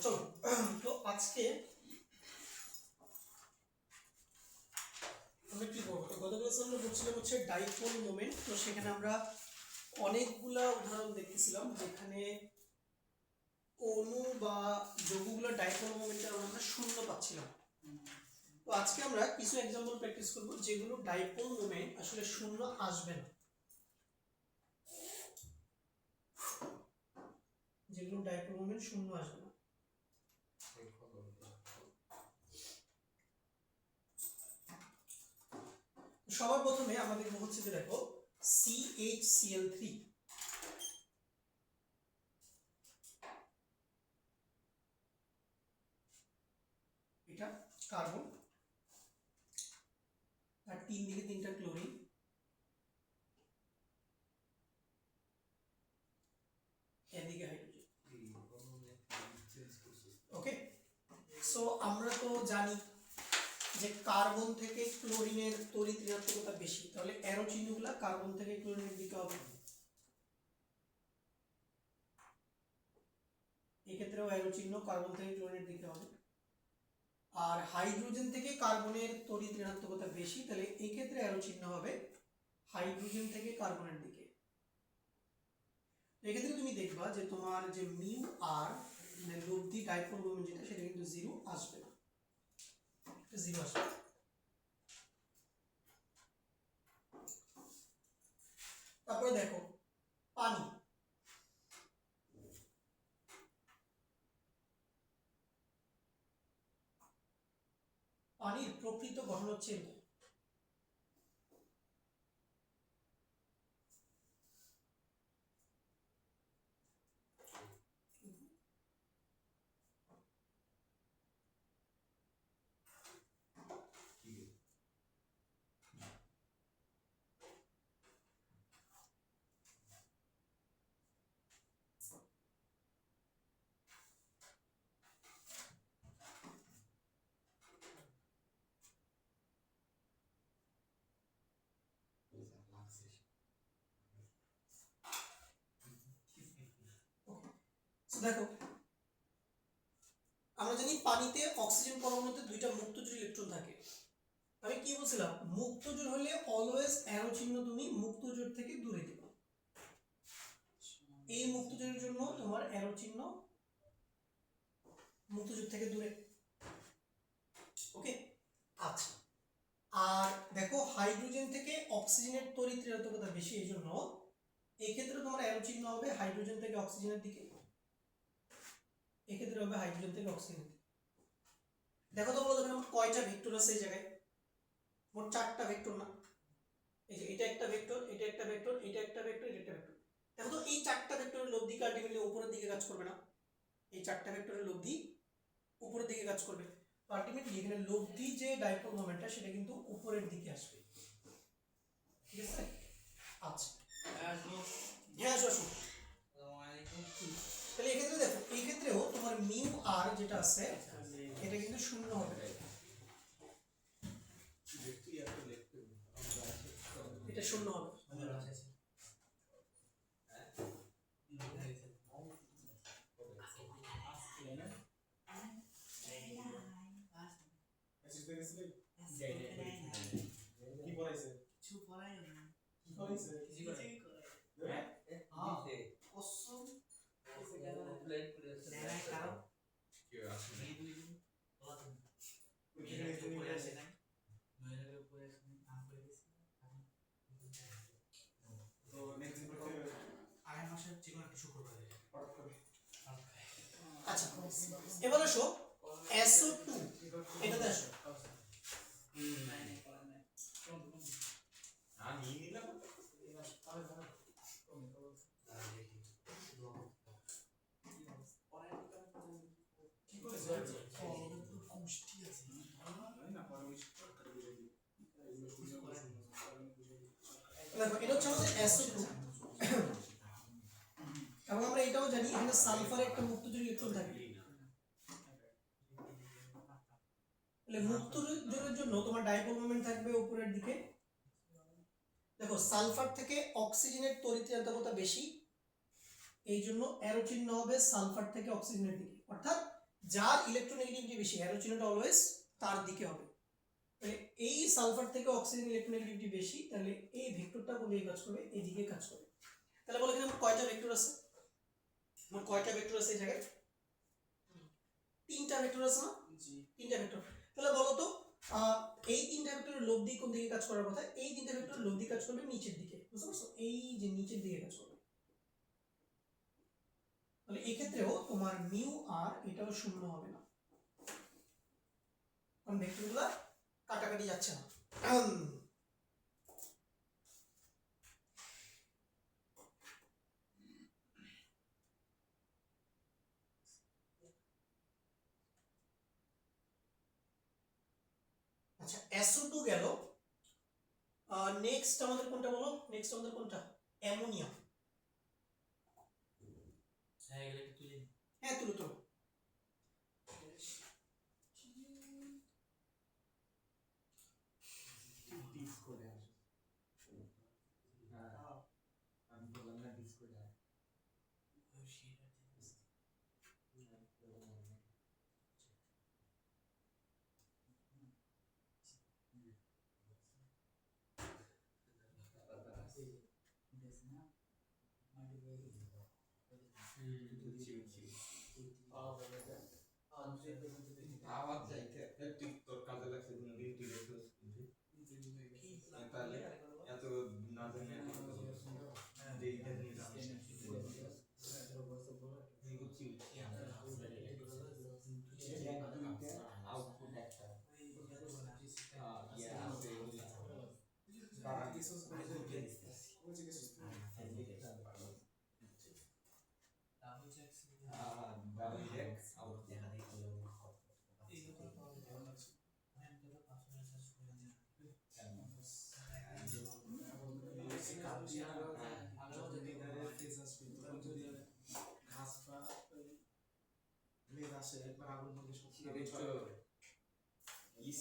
চলো, তো আজকে আমরা কি করবো? গত ক্লাসে আমরা বলছিলাম হচ্ছে ডাইপোল মোমেন্ট। তো সেখানে আমরা অনেকগুলা উদাহরণ দেখতেছিলাম যেখানে অণু বা যৌগগুলো ডাইপোল মোমেন্টের আমরা শূন্য পাচ্ছিলাম। তো আজকে আমরা কিছু এক্সাম্পল প্র্যাকটিস করব যেগুলো ডাইপোল মোমেন্ট আসলে শূন্য আসবে না, যেগুলো ডাইপোল মোমেন্ট শূন্য আসবে না। সবার প্রথমে আমাদের হচ্ছে যে দেখো CHCl3, এটা কার্বন, আর তিন দিকে তিনটা ক্লোরিন, এদিকে হাইড্রোজেন। ওকে, সো আমরা তো জানি যে কার্বন থেকে ক্লোরিনের তড়িৎ ঋণাত্মকতা বেশি, তাহলে অ্যারো চিহ্নগুলো কার্বন থেকে ক্লোরিনের দিকে হবে। এক্ষেত্রেও অ্যারো চিহ্ন কার্বন থেকে ক্লোরিনের দিকে হবে। আর হাইড্রোজেন থেকে কার্বনের তড়িৎ ঋণাত্মকতা বেশি, তাহলে এই ক্ষেত্রে অ্যারো চিহ্ন হবে হাইড্রোজেন থেকে কার্বনের দিকে। এক্ষেত্রে তুমি দেখবা যে তোমার যে মিউ আর মানে লব্ধি ডাইপোল মোমেন্ট যেটা, সেটা কিন্তু জিরো আসবে না, জিরো আসবে। তারপরে দেখো পানি, পানির প্রকৃত গঠন হচ্ছে এরকম। দেখো আমরা জানি পানিতে অক্সিজেন পরমাণুতে দুইটা মুক্তজোড় ইলেকট্রন থাকে। আমি কি বলছিলাম, মুক্তজোড় হলে অলওয়েজ অ্যারো চিহ্ন তুমি মুক্তজোড় থেকে দূরে দিবা। এই মুক্তজোড়ের জন্য তোমার অ্যারো চিহ্ন মুক্তজোড় থেকে দূরে। ওকে, আচ্ছা। আর দেখো হাইড্রোজেন থেকে অক্সিজেনের তড়িৎ ঋণাত্মকতা বেশি, এই জন্য এই ক্ষেত্রে তোমার অ্যারো চিহ্ন হবে হাইড্রোজেন থেকে অক্সিজেনের দিকে, এক্ষেত্রে হবে হাইড্রোজেন থেকে অক্সিজেন। দেখো তো বলো দেখেন আমার কয়টা ভেক্টর আছে এই জায়গায়? মোট 4টা ভেক্টর না? এই যে এটা একটা ভেক্টর, এটা একটা ভেক্টর, এটা একটা ভেক্টর, এটা একটা ভেক্টর। দেখো তো এই 4টা ভেক্টরের লব্ধি আলটিমেটলি উপরের দিকে কাজ করবে না? এই 4টা ভেক্টরের লব্ধি উপরের দিকে কাজ করবে। তো আলটিমেটলি এখানে লব্ধি যে ডাইপোল মোমেন্টটা সেটা কিন্তু উপরের দিকে আসবে। ঠিক আছে? আচ্ছা, হ্যাঁ আসো। তাহলে এক্ষেত্রে দেখো, এই ক্ষেত্রেও তোমার মিউ আর যেটা আছে এটা কিন্তু শূন্য হবে, এটা শূন্য হবে। আচ্ছা, এবার আসো SO2, এটাতে আসো। দেখো এটা হচ্ছে আমাদের SO2, এবং আমরা এটাও জানি এখানে সালফারে একটা মুক্তজোড় ইলেকট্রন থাকে। তাহলে মুক্তজোড়ের জন্য তোমার ডাইপোল মোমেন্ট থাকবে উপরের দিকে, দেখো সালফার থেকে অক্সিজেনের তড়িৎদ্রান্তকতা বেশি, এই জন্য অ্যারো চিহ্ন হবে সালফার থেকে অক্সিজেনের দিকে, অর্থাৎ যার ইলেকট্রোনেগেটিভিটি বেশি অ্যারো চিহ্নটা অলওয়েজ তার দিকে হবে। তাহলে এই সালফার থেকে অক্সিজেন ইলেকট্রোনেগেটিভিটি বেশি, তাহলে এই ভেক্টরটা কোন দিকে কাজ করবে? এই দিকে কাজ করবে। তাহলে বলো এখানে কয়টা ভেক্টর আছে? মোট কয়টা ভেক্টর আছে এই জায়গায়? তিনটা ভেক্টর আছে না? জি, তিনটা ভেক্টর। তাহলে বলো তো এই তিনটা ভেক্টরের লব দিক কোন দিকে কাজ করার কথা? এই তিনটা ভেক্টরের লব দিক কাজ করবে নিচের দিকে, বুঝতে পারছো? এই যে নিচের দিকে কাজ করবে। তাহলে এই ক্ষেত্রেও তোমার মিউ আর এটাও শূন্য হবে না, কারণ ভেক্টরগুলো কাটাকাটি যাচ্ছে না। আচ্ছা SO2 গেল, নেক্সট আমাদের কোনটা বলো? নেক্সট আমাদের কোনটা? অ্যামোনিয়া। হ্যাঁ এগুলো একটু তুলে, হ্যাঁ তুলো তুলো। আওয়াজ যাইতে তুই তোর কাজে লাগছে তুমি ডিউটি করছিস তাহলে এত না জানি দেরিতে নিয়ে আউটপুট একটা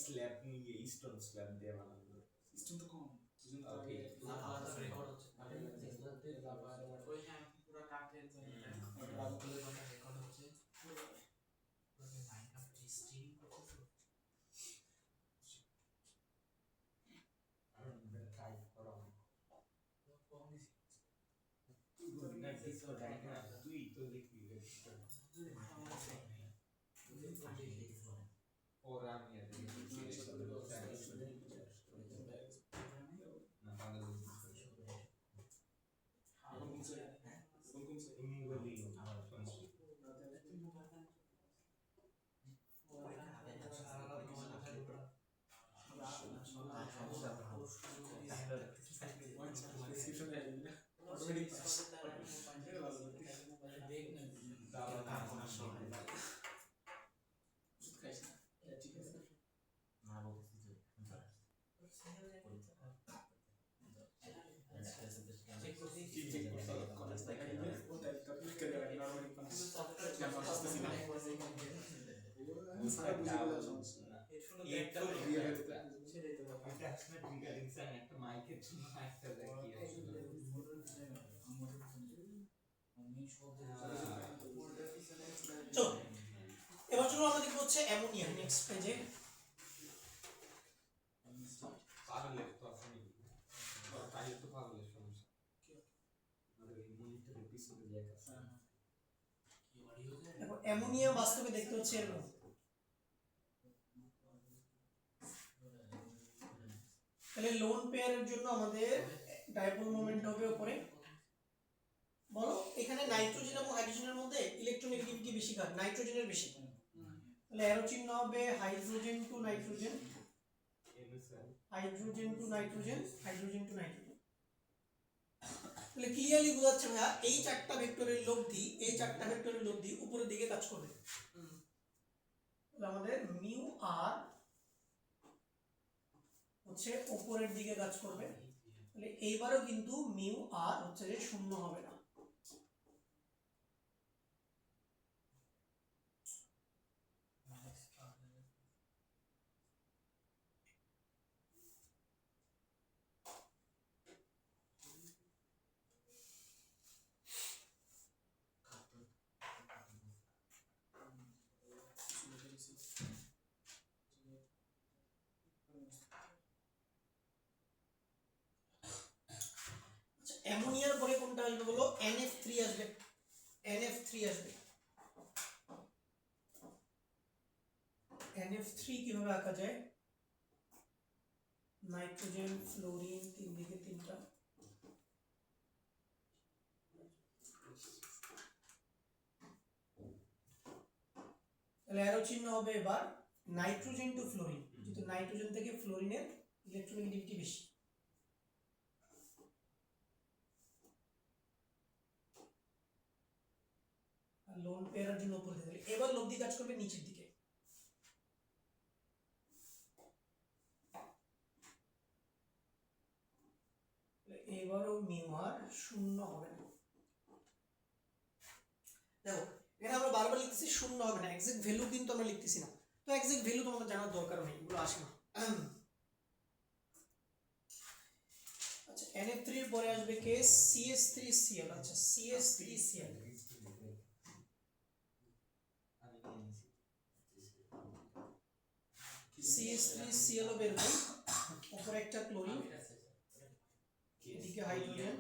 স্ল্যাব নিয়ে স্টোন স্ল্যাব দিয়ে বানানো স্টোন তো কম ওকে আলাদা রেকর্ড হচ্ছে ওই হ্যাঁ পুরো কাঠের বালুগুলো কথা রেকর্ড হচ্ছে পুরো মাইনক্রাফট স্ট্রিম করতে আর ট্রাই করো কম দিছি তুই তো দেখবি ওর আমি একটা মাইকের জন্য একটা দেখি চলো এবার চলো আমরা দেখব হচ্ছে অ্যামোনিয়া নেক্সট পেজে। পাগলের তো আসলে তাই তো পাগলের সমস্যা আমাদের এই মনিটরের পিছনে লেখা আছে দেখো অ্যামোনিয়া বাস্তবে দেখতে হচ্ছে এরকম। তাহলে লোন পেয়ারের জন্য আমাদের ডাইপোল মোমেন্ট হবে উপরে। বলো এখানে নাইট্রোজেন এবং হাইড্রোজেনের মধ্যে ইলেকট্রোনেগেটিভিটি বেশি কার? নাইট্রোজেনের বেশি। তাহলে অ্যারো চিহ্ন হবে hydrogen to nitrogen, hydrogen to nitrogen, hydrogen to nitrogen. তাহলে ক্লিয়ারলি বোঝাচ্ছে ভাইয়া এই চারটা ভেক্টরের লব্ধি, এই চারটা ভেক্টরের লব্ধি উপরের দিকে কাজ করবে। তাহলে আমাদের মিউ আর হচ্ছে উপরের দিকে কাজ করবে। তাহলে এইবারও কিন্তু মিউ আর হচ্ছে যে শূন্য হবে না। অ্যামোনিয়ার পরে কোনটা আসবে বলো? NF3 আসবে, NF3 আসবে। NF3 কিভাবে আঁকা যায়? নাইট্রোজেন ফ্লোরিন তিন দিকে তিনটা, তাহলে অ্যারো চিহ্ন হবে এবার নাইট্রোজেন টু ফ্লোরিন, যেহেতু নাইট্রোজেন থেকে ফ্লোরিনের ইলেকট্রোনেগেটিভিটি বেশি। আর লোন পেয়ারের জন্য উপরে দিতে হবে। এবার লব্ধি কাজ করবে নিচের দিকে, এবারও মিউ আর শূন্য হবে না। দেখো এখানে আমরা বারবার লিখতেছি শূন্য হবে না, এক্সাক্ট ভ্যালু কিন্তু আমরা লিখতেছি না, তো এক্সাক্ট ভ্যালু তোমাদের জানার দরকার নেই, এগুলো আসে না। আচ্ছা NF3 এর পরে আসবে কে? CH3Cl। আচ্ছা CH3Cl, CH3Cl ও বের হয়, উপরে একটা ক্লোরিন, এদিকে হাইড্রোজেন,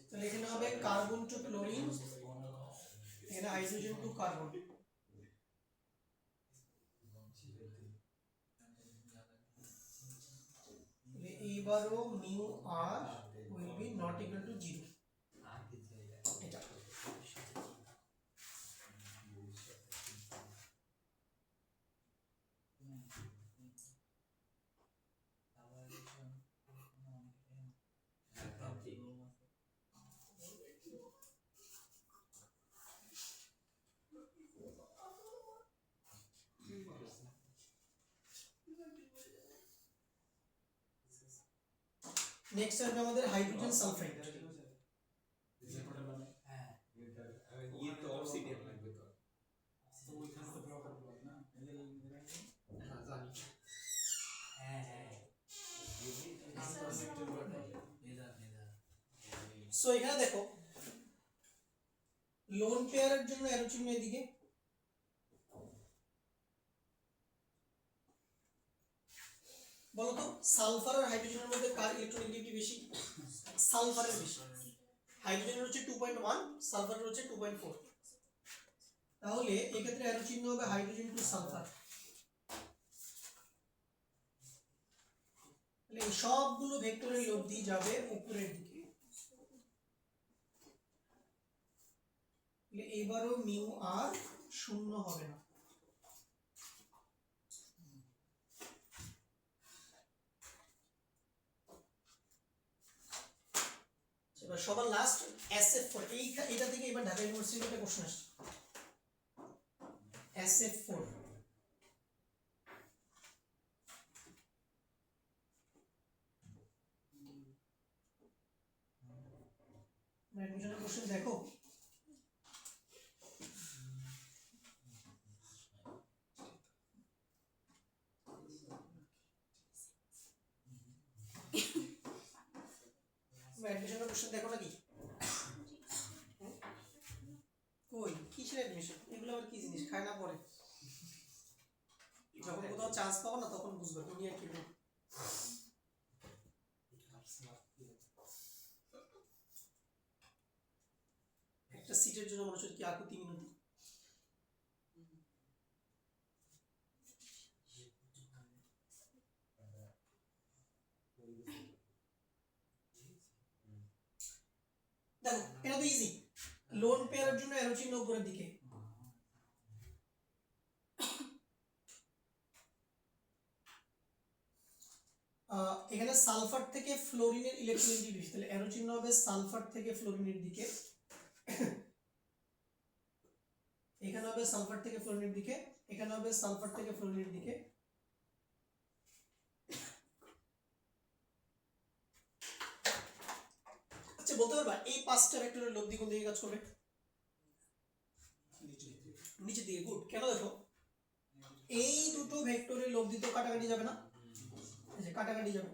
তাহলে এখানে হবে কার্বন টু ক্লোরিন, এখানে হাইড্রোজেন টু কার্বন। তাহলে এবারও mu R will be not equal to 0, এটা। নেক্সট আসবে আমাদের হাইড্রোজেন সালফাইড। ये तो ऑब्सिडियन লাগবে তো। তো ওইখানে তো ড্র করতে পারবে না, এদের হ্যাঁ জানি। সো এখানে দেখো লোন পেয়ারের জন্য অ্যারো চিহ্ন এদিকে, বলতো সালফার আর হাইড্রোজেনের মধ্যে কার ইলেকট্রোনেগেটিভিটি বেশি? সালফারের বেশি। হাইড্রোজেনের হচ্ছে 2.1, সালফারের হচ্ছে 2.4। তাহলে এক্ষেত্রে অ্যারো চিহ্ন হবে হাইড্রোজেন টু সালফার। তাহলে এই সবগুলো ভেক্টরের লব্ধি যাবে উপরের দিকে। তাহলে এবারও মিউ আর শূন্য হবে না। এবার সবার লাস্ট SF4, এইটা থেকে এবার ঢাকা ইউনিভার্সিটির একটা কোশ্চেন আসছে, SF4। অ্যাডমিশনের কোশ্চেন দেখো, অ্যাডমিশনের কোশ্চেন দেখো নাকি? কই কিসের অ্যাডমিশন? এগুলো আবার কি জিনিস? খায় না পরে যখন কোথাও চান্স পাবো না তখন বুঝবে দুনিয়া কি। একটা সিটের জন্য মানুষের কি আকুতি মিনতি। দেখো এটা তো ইজি, লোন পেয়ারের জন্য অ্যারো চিহ্ন উপরের দিকে, এখানে সালফার থেকে ফ্লোরিনের ইলেকট্রোনেগেটিভিটি বেশি, তাহলে অ্যারো চিহ্ন হবে সালফার থেকে ফ্লোরিনের দিকে, এখানে হবে সালফার থেকে ফ্লোরিনের দিকে, এখানে হবে সালফার থেকে ফ্লোরিনের দিকে। আচ্ছা বলতে পারবা এই পাঁচটা ভেক্টরের লব্ধি কোন দিকে কাজ করবে? নিচের দিকে। গুড। কেন? দেখো এই দুটো ভেক্টরের লব্ধি তো কাটাকাটি যাবে না, এই যে কাটাকাটি যাবে।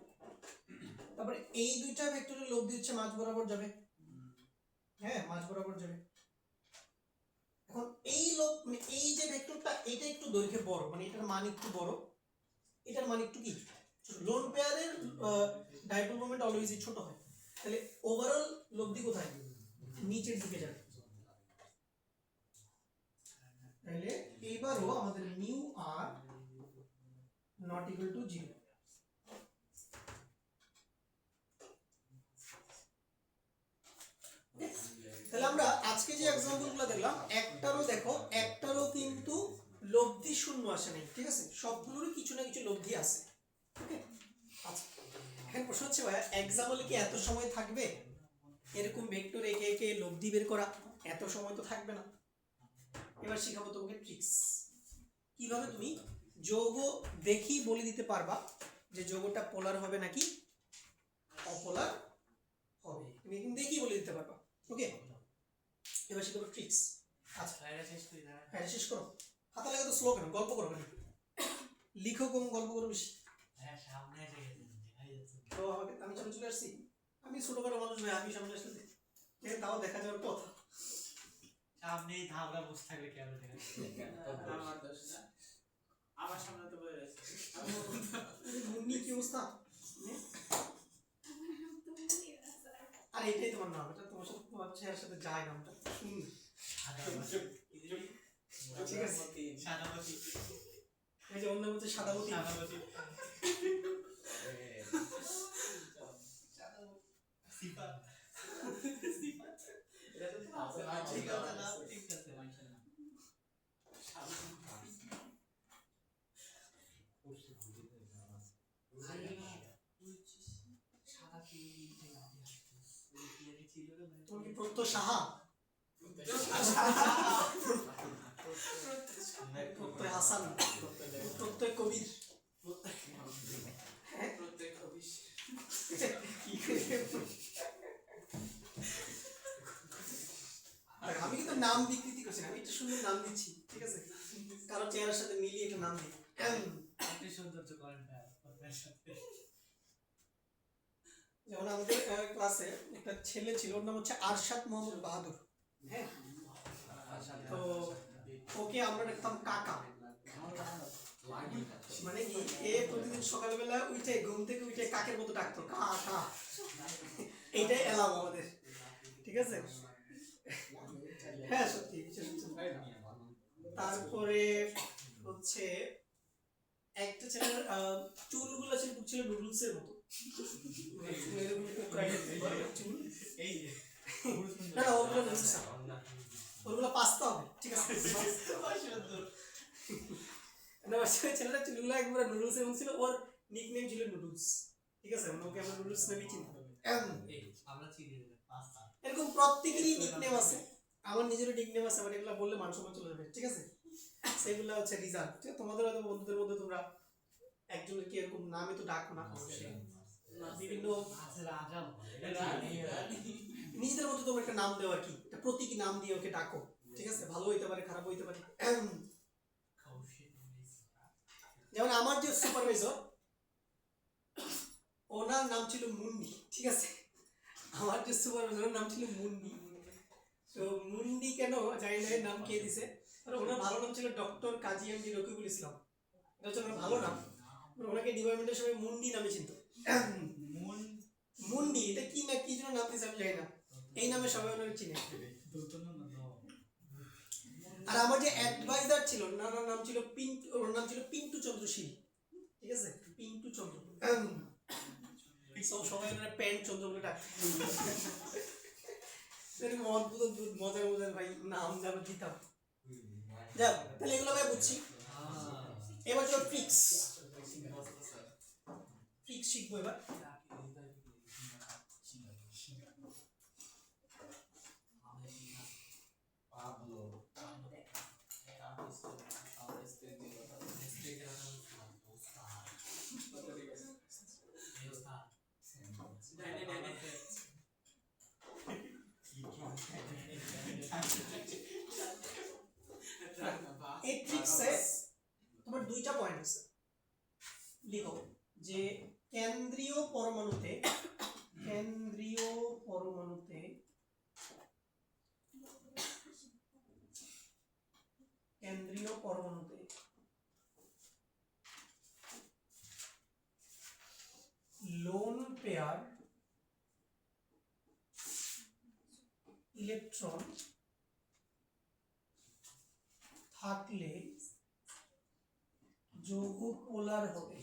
তারপরে এই দুইটা ভেক্টরের লব্ধি হচ্ছে মাঝ বরাবর যাবে, হ্যাঁ মাঝ বরাবর যাবে। এখন এই লোক মানে এই যে ভেক্টরটা এটা একটু দৈর্ঘ্যে বড়, মানে এটার মান একটু বড়, এটার মান একটু কি লোন পেয়ারের ডাইপোল মোমেন্ট অলওয়েজই ছোট হয়, তাহলে ওভারঅল লব্ধি কোথায় নিচের দিকে যাবে। তাহলে এইবারও আমাদের mu are not equal to 0। তাহলে আমরা আজকে যে এক্সাম্পলগুলো দেখলাম একটারও দেখো একটারও কিন্তু লব্ধি শূন্য আসে নাই, ঠিক আছে, সবগুলোরই কিছু না কিছু লব্ধি আছে। ওকে, আচ্ছা এখন প্রশ্ন হচ্ছে ভাই এক্সাম্পলে কি এত সময় থাকবে এরকম ভেক্টর একে একে লব্ধি বের করা? এত সময় তো থাকবে না। এবার শিখাবো তোমাকে ট্রিক্স, কিভাবে তুমি যৌগ দেখি বলে দিতে পারবা যে যৌগটা পোলার হবে নাকি অপোলার হবে, তুমি কিন্তু দেখি বলে দিতে পারবা। ওকে, এবার শিখাবো ট্রিক্স। আচ্ছা হ্যাঁ শেষ করো, হাতে লাগে তো স্লো কেন, গল্প করো কেন, লিখো কম গল্প করো বেশি। তো আমি সামনে চলে আসছি, আমি ছোটখাটো মানুষ ভাই, আমি সামনে আসলে তাও দেখা যাওয়ার কথা। সামনেই ধাবরা বসে থাকলে কেমন দেখা আমার দোষ না, আমার সামনে তো বলে রয়েছে মুন্নি কি অবস্থা? আর এটাই তোমার নাম, এটা তোমার সাথে তোমার চেহারার সাথে যায় নামটা সুন্দর, ঠিক আছে। সাদামতি এই যে অন্য হচ্ছে সাদামতি, সাদামতি সিপা এটা তো ঠিক আছে না, ঠিক আছে মাইশাআল্লাহ। সাদা কি ছিল রে ভাই? তোমার কি প্রত্যয় সাহা, প্রত্যয় হাসান, প্রত্যয় কবির, প্রত্যেক অফিস আমি কিন্তু নাম বিকৃতি করছি না, আমি একটা সুন্দর নাম দিচ্ছি, ঠিক আছে, কারো চেহারার সাথে মিলিয়ে একটা নাম দিই। আপনি সৌন্দর্য করেন না আপনার সাথে। যেমন আমাদের ক্লাসে একটা ছেলে ছিল, ওর নাম হচ্ছে আরশাদ মোহাম্মদ বাহাদুর, হ্যাঁ, তো ওকে আমরা দেখতাম কাকা, মানে কি এ প্রতিদিন সকালবেলা উঠে ঘুম থেকে উঠে কাকের মতো ডাকতো কাকা, এইটাই এলাম আমাদের, ঠিক আছে। হ্যাঁ সত্যি বিশেষ কিছু। তারপরে হচ্ছে একটা ছেলের চুলগুলো ছিল নুডলসের মতো, মানে চুলের এরকম কোঁকড়া টাইপের চুল। এই যে না না ওগুলো নুডলস না, ওগুলো পাস্তা হবে, ঠিক আছে। না ওই ছেলেটা চুলগুলো একবারে নুডলস এর মতো ছিল, ওর নিকনেম ছিল নুডলস, ঠিক আছে, ওকে আমরা নুডলস নামে চিনতাম। আমরা চিনি না পাস্তা। এরকম প্রত্যেকেরই নিকনেম আছে, আমার নিজেরও নিকনেম আছে, মানে এগুলো বললে মান সম্মান চলে যাবে, ঠিক আছে, সেগুলো হচ্ছে রিজার্ভ। ঠিক আছে, তোমাদের হয়তো বন্ধুদের মধ্যে তোমরা একজনের কি এরকম নামে তো ডাকো না, বিভিন্ন নিজেদের মধ্যে তোমার একটা নাম দেওয়া, কি একটা প্রতীকী নাম দিয়ে ওকে ডাকো, ঠিক আছে, ভালো হইতে পারে খারাপ হইতে পারে। যেমন আমার যে সুপারভাইজার ওনার নাম ছিল মুন্নি, ঠিক আছে, আমার যে সুপারভাইজারের নাম ছিল মুন্নি। তো মুন্ডি কেন জানি না, নাম কে দিছে, ওনার ভালো নাম ছিল ডক্টর কাজী এমডি রকিবুল ইসলাম, এটা হচ্ছে ওনার ভালো নাম, ওনাকে ডিপার্টমেন্টের সবাই মুন্ডি নামে চিনত। মুন্ডি এটা কি না কি জন্য নাম দিয়েছে আমি জানি না, এই নামে সবাই ওনাকে চিনে। আর আমার যে অ্যাডভাইজার ছিল ওনার নাম ছিল পিন্টু, ওর নাম ছিল পিন্টু চন্দ্র শীল, ঠিক আছে, পিন্টু চন্দ্র, সবাই ওনার প্যান্ট চন্দ্র বলে ডাকতো। এরকম অদ্ভুত অদ্ভুত মজার মজার ভাই নাম যাবে দিতাম। যাক তাহলে এগুলো ভাই বুঝছি, এবার চল ট্রিক্স শিখবো এবার। এই ট্রিক্সে তোমার দুইটা পয়েন্ট আছে, লিখো যে কেন্দ্রীয় পরমাণুতে কেন্দ্রীয় পরমাণুতে লোন পেয়ার ইলেকট্রন থাকলে যৌগ পোলার হবে।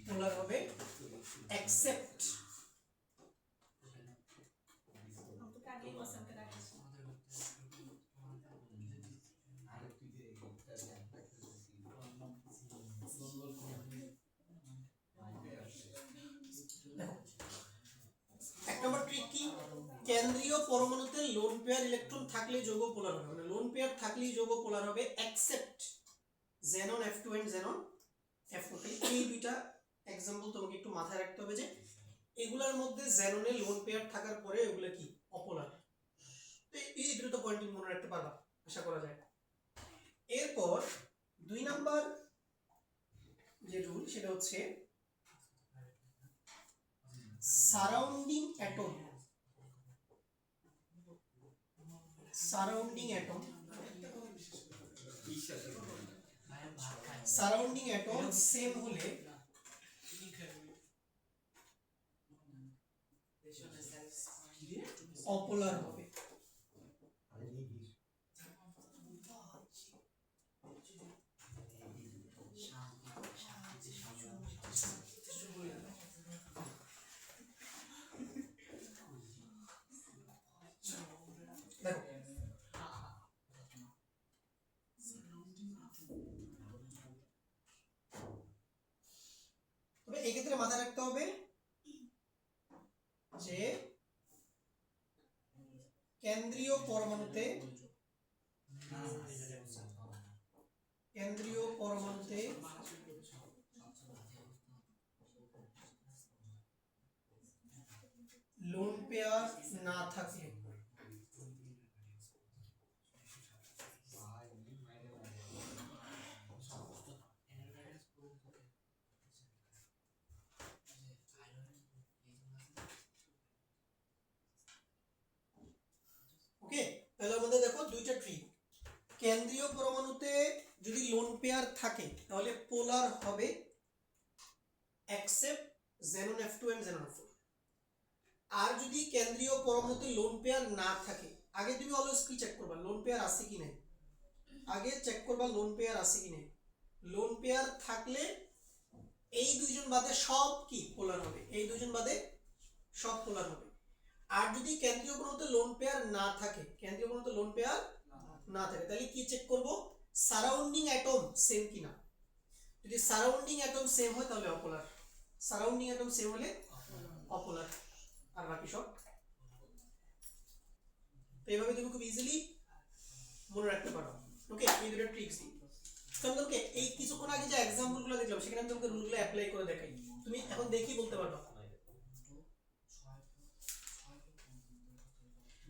পোলার হবে except এক নম্বর ট্রিক কি, কেন্দ্রীয় পরমাণুতে লোন পেয়ার ইলেকট্রন থাকলে যৌগ পোলার হবে, মানে লোন পেয়ার থাকলেই যৌগ পোলার হবে except xenon F2 and xenon F4। এই দুইটা एग्जांपल তোমাকে একটু মাথায় রাখতে হবে যে এগুলোর মধ্যে xenonএ লোন পেয়ার থাকার পরে এগুলো কি অপোলার। তো এই দুটো পয়েন্ট মনে রাখতে পারবা আশা করা যায়। এরপর 2 নাম্বার যে রুল সেটা হচ্ছে surrounding atom. Surrounding atom surrounding atom same হলে অপোলার হবে। দেখো তবে এই ক্ষেত্রে মাথায় রাখতে হবে যে কেন্দ্রীয় পরমাণুতে লোন পেয়ার না থাকে ওকে। তাহলে আমাদের দেখো দুইটা ট্রিক, কেন্দ্রীয় পরমাণুতে যদি লোন পেয়ার থাকে তাহলে পোলার হবে except xenon F2 and xenon F4। আর যদি কেন্দ্রীয় পরমাণুতে লোন পেয়ার না থাকে, আগে তুমি অলওয়েজ কি চেক করবা লোন পেয়ার আছে কি নাই, আগে চেক করবা লোন পেয়ার আছে কি নাই। লোন পেয়ার থাকলে এই দুইজন বাদে সব কি পোলার হবে, এই দুইজন বাদে সব পোলার হবে। আর যদি কেন্দ্রীয় পরমাণুতে লোন পেয়ার না থাকে, কেন্দ্রীয় পরমাণুতে লোন পেয়ার না থাকে তাহলে কি চেক করব সারাউন্ডিং অ্যাটম সেম কিনা। যদি সারাউন্ডিং অ্যাটম সেম হয় তাহলে অপোলার, সারাউন্ডিং অ্যাটম সেম হলে অপোলার, আর বাকি সব। তো এইভাবে তুমি খুব ইজিলি মনে রাখতে পারো। ওকে, এই দুটো ট্রিক্স দিই। তোমাদেরকে এই কিছুক্ষণ আগে যে एग्जांपल গুলো দেখলাম সেখানে আমি তোমাকে রুলগুলো অ্যাপ্লাই করে দেখাই, তুমি এখন দেখি বলতে পারবা।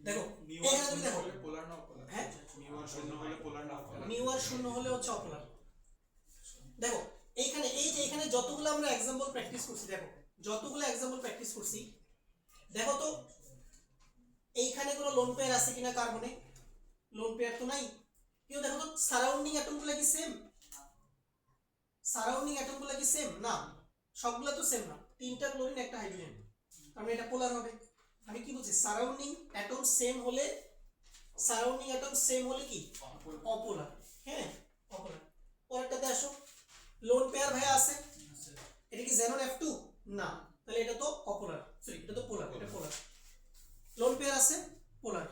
দেখো এখানে তুমি দেখো পোলার না অপোলার, হ্যাঁ মিউ আর শূন্য হলে পোলার না অপোলার, মিউ আর শূন্য হলে হচ্ছে অপোলার। দেখো এইখানে এই যে এখানে যতগুলো আমরা एग्जांपल প্র্যাকটিস করছি, দেখো যতগুলো एग्जांपल প্র্যাকটিস করছি দেখো তো এইখানে কোনো লোন পেয়ার আছে কিনা কার্বনে, লোন পেয়ার তো নাই। কিন্তু দেখো তো সারাউন্ডিং অ্যাটমগুলো কি সেম, সারাউন্ডিং অ্যাটমগুলো কি সেম না, সবগুলো তো সেম না, তিনটা ক্লোরিন একটা হাইড্রোজেন, তাহলে এটা পোলার হবে। আমি কি বলছি সারাউন্ডিং অ্যাটম সেম হলে, সারাউন্ডিং অ্যাটম সেম হলে কি অপোলার। হ্যাঁ অপোলার। পরেরটাতে আসো, লোন পেয়ার ভাই আছে, এটা কি xenon F2 না, তাহলে এটা তো অপোলার, সরি এটা তো পোলার, এটা পোলার। লোন পেয়ার আছে পোলার,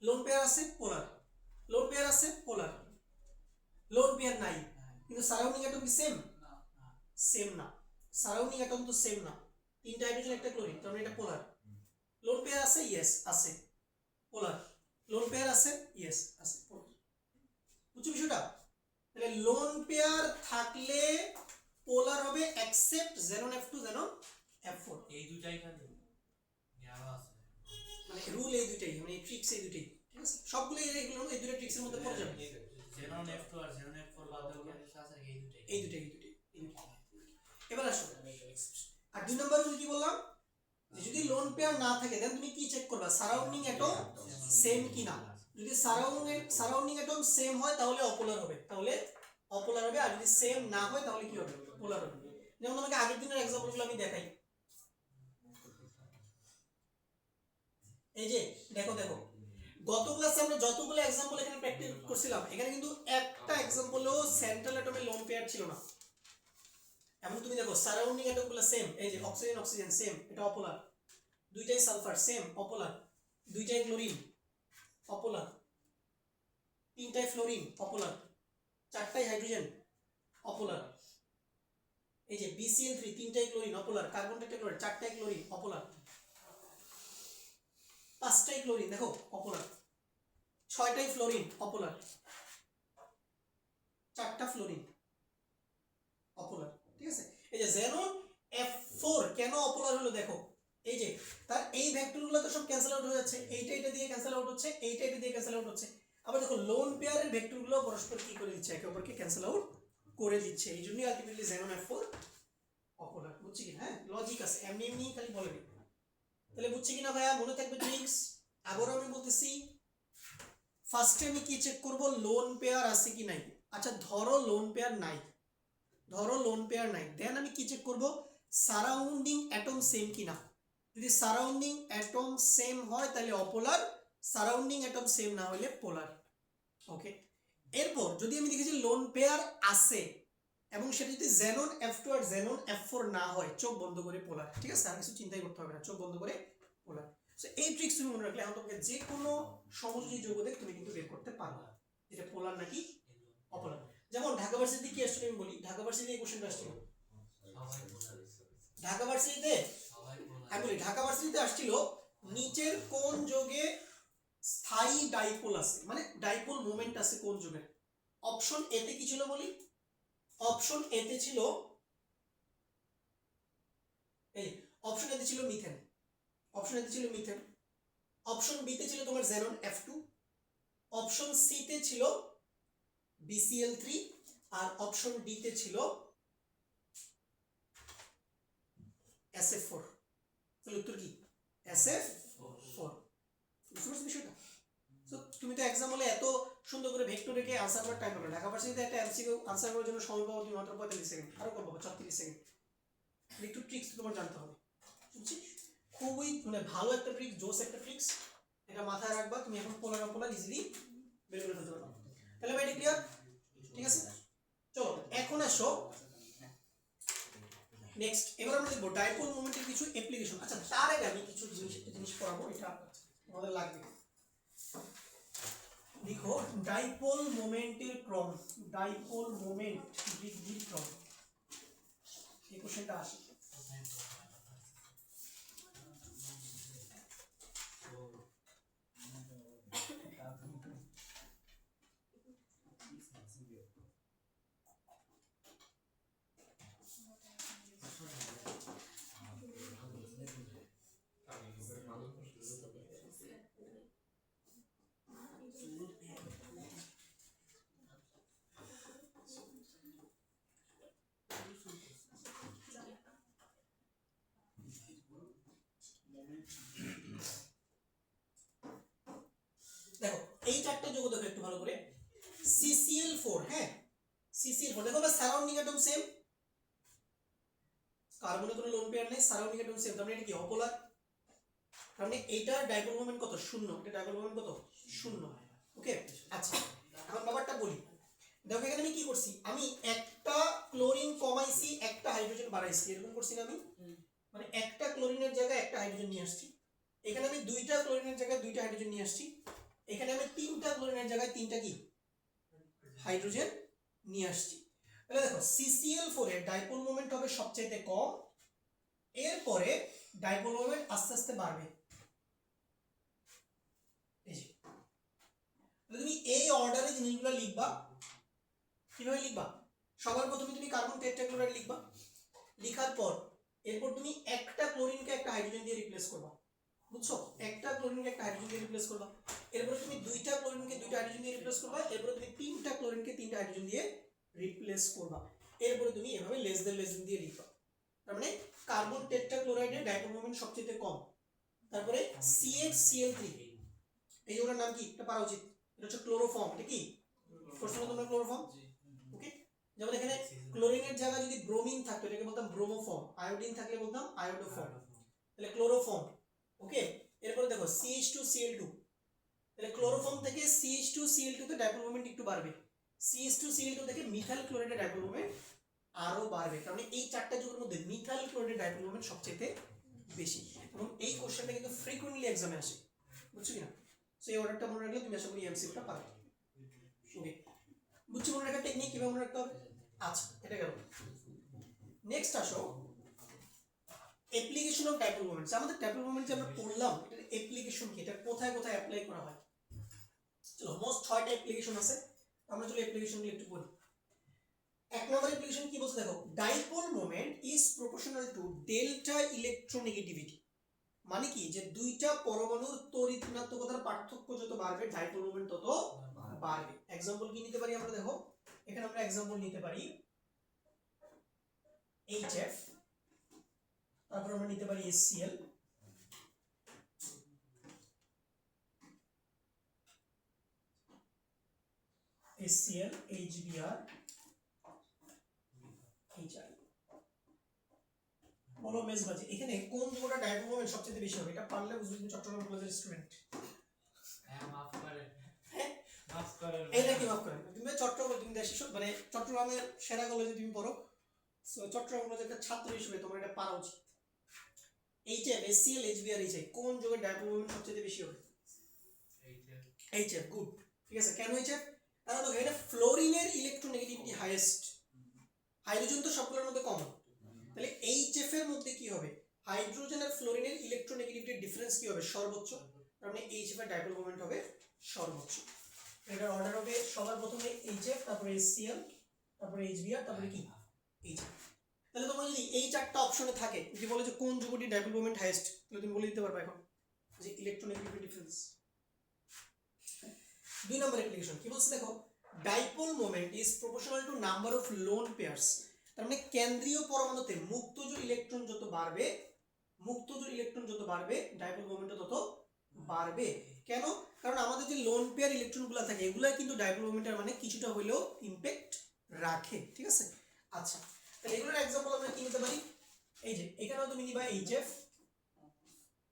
লোন পেয়ার আছে পোলার, লোন পেয়ার আছে পোলার, লোন পেয়ার নাই। কিন্তু সারাউন্ডিং অ্যাটম কি সেম, সেম না, সারাউন্ডিং অ্যাটম তো সেম না, তিনটা হাইড্রোজেন একটা ক্লোরিন, তার মানে এটা পোলার। লোন পেয়ার আছে ইয়েস আছে পোলার, লোন পেয়ার আছে ইয়েস আছে পোলার। বুঝছো বিষয়টা? তাহলে লোন পেয়ার থাকলে পোলার হবে except xenon F2 xenon F4। এই দুটাই খালি ইয়াও আছে, মানে রুল এই দুইটাই, মানে ট্রিক্স এই দুইটাই, ঠিক আছে? সবগুলো এইগুলো এই দুটো ট্রিক্সের মধ্যে পড়ে যাবে। xenon F2 আর xenon F4 বাদ দাও কি আছে, এই দুটাই এই দুইটাই, এই দুইটাই। এবার আসো আর 2 নম্বরে কি বললাম, যে যদি লোন পেয়ার না থাকে দেন তুমি কি চেক করবা, সারাউন্ডিং অ্যাটম সেম কিনা। যদি সারাউন্ডিং অ্যাটম সেম হয় তাহলে অপোলার হবে, আর যদি সেম না হয় তাহলে কি হবে, পোলার হবে। যেমন তোমাকে আগের দিনের এক্সাম্পলগুলো আমি দেখাই। এই যে দেখো গত ক্লাসে আমরা যতগুলো এক্সাম্পল এখানে প্র্যাকটিস করছিলাম, এখানে কিন্তু একটা এক্সাম্পলও সেন্ট্রাল অ্যাটমে লোন পেয়ার ছিল না। এখন তুমি দেখো সারাউন্ডিং অ্যাটমগুলো সেম, এই যে অক্সিজেন সেম, এটা অপোলার। দুইটাই সালফার সেম, অপোলার। দুইটাই ক্লোরিন অপোলার। তিনটাই ফ্লোরিন অপোলার। চারটাই হাইড্রোজেন অপোলার। এই যে BCl3 তিনটাই ক্লোরিন অপোলার। কার্বন টেট্রাক্লোরাইড চারটাই ক্লোরিন অপোলার। পাঁচটাই ক্লোরিন দেখো অপোলার। ছয়টাই ফ্লোরিন অপোলার। চারটা ফ্লোরিন অপোলার। ঠিক আছে, এই যে xenon F4 কেন অপোলার হলো দেখো, এই যে তার এই ভেক্টরগুলো তো সব ক্যান্সেল আউট হয়ে যাচ্ছে, এইটা এটা দিয়ে ক্যান্সেল আউট হচ্ছে, এইটা এটা দিয়ে ক্যান্সেল আউট হচ্ছে। আবার দেখো লোন পেয়ারের ভেক্টরগুলো পরস্পর কি করে দিচ্ছে, একে অপরকে ক্যান্সেল আউট করে দিচ্ছে। এই জন্যই আলটিমেটলি xenon F4 অপোলার। বুঝছি কি? হ্যাঁ, লজিক আছে, এমনি খালি বলে নি। তাহলে বুঝছি কিনা ভাইয়া, মনে থাকবে ট্রিক্স। আবারও আমি বলতেছি, ফার্স্টে আমি কি চেক করব, লোন পেয়ার আছে কি নাই। আচ্ছা ধরো লোন পেয়ার নাই, দেন আমি কি চেক করব, সারাউন্ডিং অ্যাটম সেম কিনা। যদি সারাউন্ডিং অ্যাটম সেম হয় তাহলে অপোলার, সারাউন্ডিং অ্যাটম সেম না হলে পোলার। ওকে, এরপর যদি আমি দেখেছি লোন পেয়ার আছে এবং সেটা যদি xenon F2 আর xenon F4 না হয়, চোখ বন্ধ করে পোলার। ঠিক আছে, আর কিছু চিন্তাই করতে হবে না, চোখ বন্ধ করে পোলার। সো এই ট্রিক্স তুমি মনে রাখলে এখন তোমাকে যে কোনো সমযোজী যৌগ দেখে তুমি কিন্তু বের করতে পারবে এটা পোলার নাকি অপোলার। যেমন ঢাকা ভার্সিটি কি আসছিল আমি বলি, ঢাকা ভার্সিটি এই কোশ্চেনটা আসছিল। ঢাকা ভার্সিটিতে আমি বলি, ঢাকা ভার্সিটিতে আসছিল নিচের কোন যোগে স্থায়ী ডাইপোল আছে, মানে ডাইপোল মোমেন্ট আছে কোন যোগের। অপশন এ তে কি ছিল বলি, অপশন এ তে ছিল, এই অপশন এ তে ছিল মিথেন, অপশন বি তে ছিল তোমার xenon F2, অপশন সি তে ছিল BCl3, আর অপশন ডি তে ছিল SF4। তাহলে উত্তর কি, SF4। বুঝতে পারছো বিষয়টা? তো তুমি তো এক্সাম হলে এত সুন্দর করে ভেক্টর রেখে আনসার করার টাইম পাবে। ঢাকা ভার্সিটিতে একটা এমসিকিউ আনসার করার জন্য সময় পাবো তুমি মাত্র 45 সেকেন্ড, আরো কম পাবো 36 সেকেন্ড। একটু ট্রিক্স তোমার জানতে হবে, বুঝছি? খুবই মানে ভালো একটা ট্রিক্স, জোস একটা ট্রিক্স, এটা মাথায় রাখবা। তুমি এখন পোলার অপোলার ইজিলি বের করে ফেলতে পারবে। তাহলে ভাই ক্লিয়ার? ঠিক আছে, চলো এখন আসো নেক্সট। এবার আমরা দেখবো ডাইপোল মোমেন্টের কিছু অ্যাপ্লিকেশন। আচ্ছা তার আগে আমি কিছু জিনিস পড়াবো, এটা আমাদের লাগবে। দেখো ডাইপোল মোমেন্টের ক্রম, ডাইপোল মোমেন্ট বৃদ্ধির ক্রম, এই কোশ্চেনটা আসে। দেখো এই চারটে যৌগ দেখো একটু ভালো করে। CCl4, হ্যাঁ CCl4 দেখো ভাই, সারাউন্ডিং অ্যাটম সেম, কার্বনে কোনো লোন পেয়ার নেই, সারাউন্ডিং অ্যাটম সেম, তার মানে এটা কি অপোলার। তার মানে এইটার ডাইপোল মোমেন্ট কত, 0। এটা ডাইপোল মোমেন্ট কত, 0। ওকে, আচ্ছা এখন ব্যাপারটা বলি। দেখো এখানে আমি কি করছি, আমি একটা ক্লোরিন কমাইছি, একটা হাইড্রোজেন বাড়াইছি, এরকম করছি না আমি, মানে একটা ক্লোরিনের জায়গায় একটা হাইড্রোজেন নিয়ে আসছি। এখানে আমি দুইটা ক্লোরিনের জায়গায় দুইটা হাইড্রোজেন নিয়ে আসছি। এখানে আমি তিনটা ক্লোরিনের জায়গায় তিনটা কি হাইড্রোজেন নিয়ে আসছি। তাহলে দেখো CCl4 এর ডাইপোল মোমেন্ট হবে সবচেয়ে কম, এরপরে ডাইপোল মোমেন্ট আস্তে আস্তে বাড়বে। এই যে তুমি এই অর্ডারে জিনিসগুলো লিখবা। কিভাবে লিখবা, সবার প্রথমে তুমি কার্বন টেট্রাক্লোরাইড লিখবা, লেখার পর এরপর তুমি একটা ক্লোরিনকে একটা হাইড্রোজেন দিয়ে রিপ্লেস করবা। বুঝছো, একটা ক্লোরিনকে একটা হাইড্রোজেন দিয়ে রিপ্লেস করবা। এরপর তুমি দুইটা ক্লোরিনকে দুইটা হাইড্রোজেন দিয়ে রিপ্লেস করবা। এরপর তুমি তিনটা ক্লোরিনকে তিনটা হাইড্রোজেন দিয়ে রিপ্লেস করবা। এরপর তুমি এভাবে লেস দেন দিয়ে লিখবা। তার মানে কার্বন টেট্রাক্লোরাইডের ডাইপোল মোমেন্ট সবচেয়ে কম। তারপরে CH-Cl3, এই ওটার নাম কি এটা পারা উচিত, এটা হচ্ছে ক্লোরোফর্ম। এটা কি প্রশ্ন তোমরা ক্লোরোফর্ম? ওকে, যেমন এখানে ক্লোরিনের জায়গায় যদি ব্রোমিন থাকতো এটাকে বলতাম ব্রোমোফর্ম, আয়োডিন থাকলে বলতাম আয়োডোফর্ম, তাহলে ক্লোরোফর্ম। ওকে, এরপরে দেখো CH2Cl2, তাহলে ক্লোরোফর্ম থেকে CH2Cl2 তে ডাইপোল মোমেন্ট একটু বাড়বে, CH2Cl2 থেকে মিথাইল ক্লোরাইডের ডাইপোল মোমেন্ট আরো বাড়বে, কারণ এই চারটা যুগের মধ্যে মিথাইল ক্লোরাইডের ডাইপোল মোমেন্ট সবচেয়ে বেশি। এবং এই কোশ্চেনটা কিন্তু ফ্রিকোয়েন্টলি এক্সামে আসে, বুঝছো কিনা? সো এই অর্ডারটা মনে রাখলে তুমি আশা করি এমসিকিউটা পাবে। ওকে, বুঝছো মনে রাখার টেকনিক কিভাবে মনে রাখতে হবে? আচ্ছা, এটা গেল। নেক্সট আসো অ্যাপ্লিকেশন অফ ডাইপোল মোমেন্টস। আমাদের ডাইপোল মোমেন্ট যে আমরা পড়লাম এটার অ্যাপ্লিকেশন কি, এটা কোথায় কোথায় অ্যাপ্লাই করা হয়? চলো মোস্ট 6টা অ্যাপ্লিকেশন আছে, আমরা চলো অ্যাপ্লিকেশনগুলো একটু পড়ি। এক নম্বর অ্যাপ্লিকেশন কি বলছে দেখো, dipole moment is proportional to delta electronegativity. মানে কি, যে দুইটা পরমাণুর তড়িৎ ঋণাত্মকতার পার্থক্য যত বাড়বে ডাইপোল মোমেন্ট তত বাড়বে। एग्जांपल কি নিতে পারি আমরা? দেখো এখানে আমরা एग्जांपल নিতে পারি HF, তারপর আমরা নিতে পারি HCl, HCl, HBr, HI। বলো মেজবাজি, এখানে কোন দুটোটা ডাইপোল মোমেন্ট সবচেয়ে বেশি হবে? এটা পারলে বুঝবে তুমি চট্টগ্রাম কলেজের স্টুডেন্ট। হ্যাঁ মাফ করেন, হ্যাঁ মাফ করেন। এইটা কি মাফ করেন? তুমি চট্টগ্রাম, তুমি দেশি মানে চট্টগ্রামের সেরা কলেজে তুমি পড়ো, সো চট্টগ্রাম কলেজের একটা ছাত্র হিসেবে তোমার এটা পারা উচিত। HF, HCl, HBr, HI কোন যৌগের ডাইপোল মোমেন্ট সবচেয়ে বেশি হবে? HF। গুড, ঠিক আছে। কেন HF? কারণ দেখো এটা ফ্লোরিনের ইলেকট্রোনেগেটিভিটি হাইয়েস্ট, হাইড্রোজেন তো সবগুলোর মধ্যে কমন, তাহলে HF এর মধ্যে কি হবে? হাইড্রোজেন আর ফ্লোরিনের ইলেকট্রোনেগেটিভিটির ডিফারেন্স কি হবে? সর্বোচ্চ, তার মানে HF এর ডাইপোল মোমেন্ট হবে সর্বোচ্চ। এটার অর্ডার হবে সবার প্রথমে HF, তারপরে HCl, তারপরে HBr, তারপরে কি HI। তাহলে তোমার যদি এই চারটা অপশনে থাকে, যদি বলে যে কোন যৌগটি ডাইপোল মোমেন্ট হাইয়েস্ট, তাহলে তুমি বলে দিতে পারবে এখন যে ইলেকট্রোনেগেটিভিটি ডিফারেন্স। দুই নম্বর অ্যাপ্লিকেশন কি বলছে দেখো, dipole moment is proportional to number of loan pairs. তার মানে কেন্দ্রীয় পরমাণুতে মুক্তজোড় ইলেকট্রন যত বাড়বে, মুক্তজোড় ইলেকট্রন যত বাড়বে ডাইপোল মোমেন্ট তত বাড়বে। কেন? কারণ আমাদের যে লোন পেয়ার ইলেকট্রনগুলো থাকে এগুলা কিন্তু ডাইপোল মোমেন্টের মানে কিছুটা হলেও ইমপ্যাক্ট রাখে, ঠিক আছে? আচ্ছা, তাহলে এগুলোর एग्जांपल আমরা কি নিতে পারি? এই যে এখানেও তুমি নিবা HF,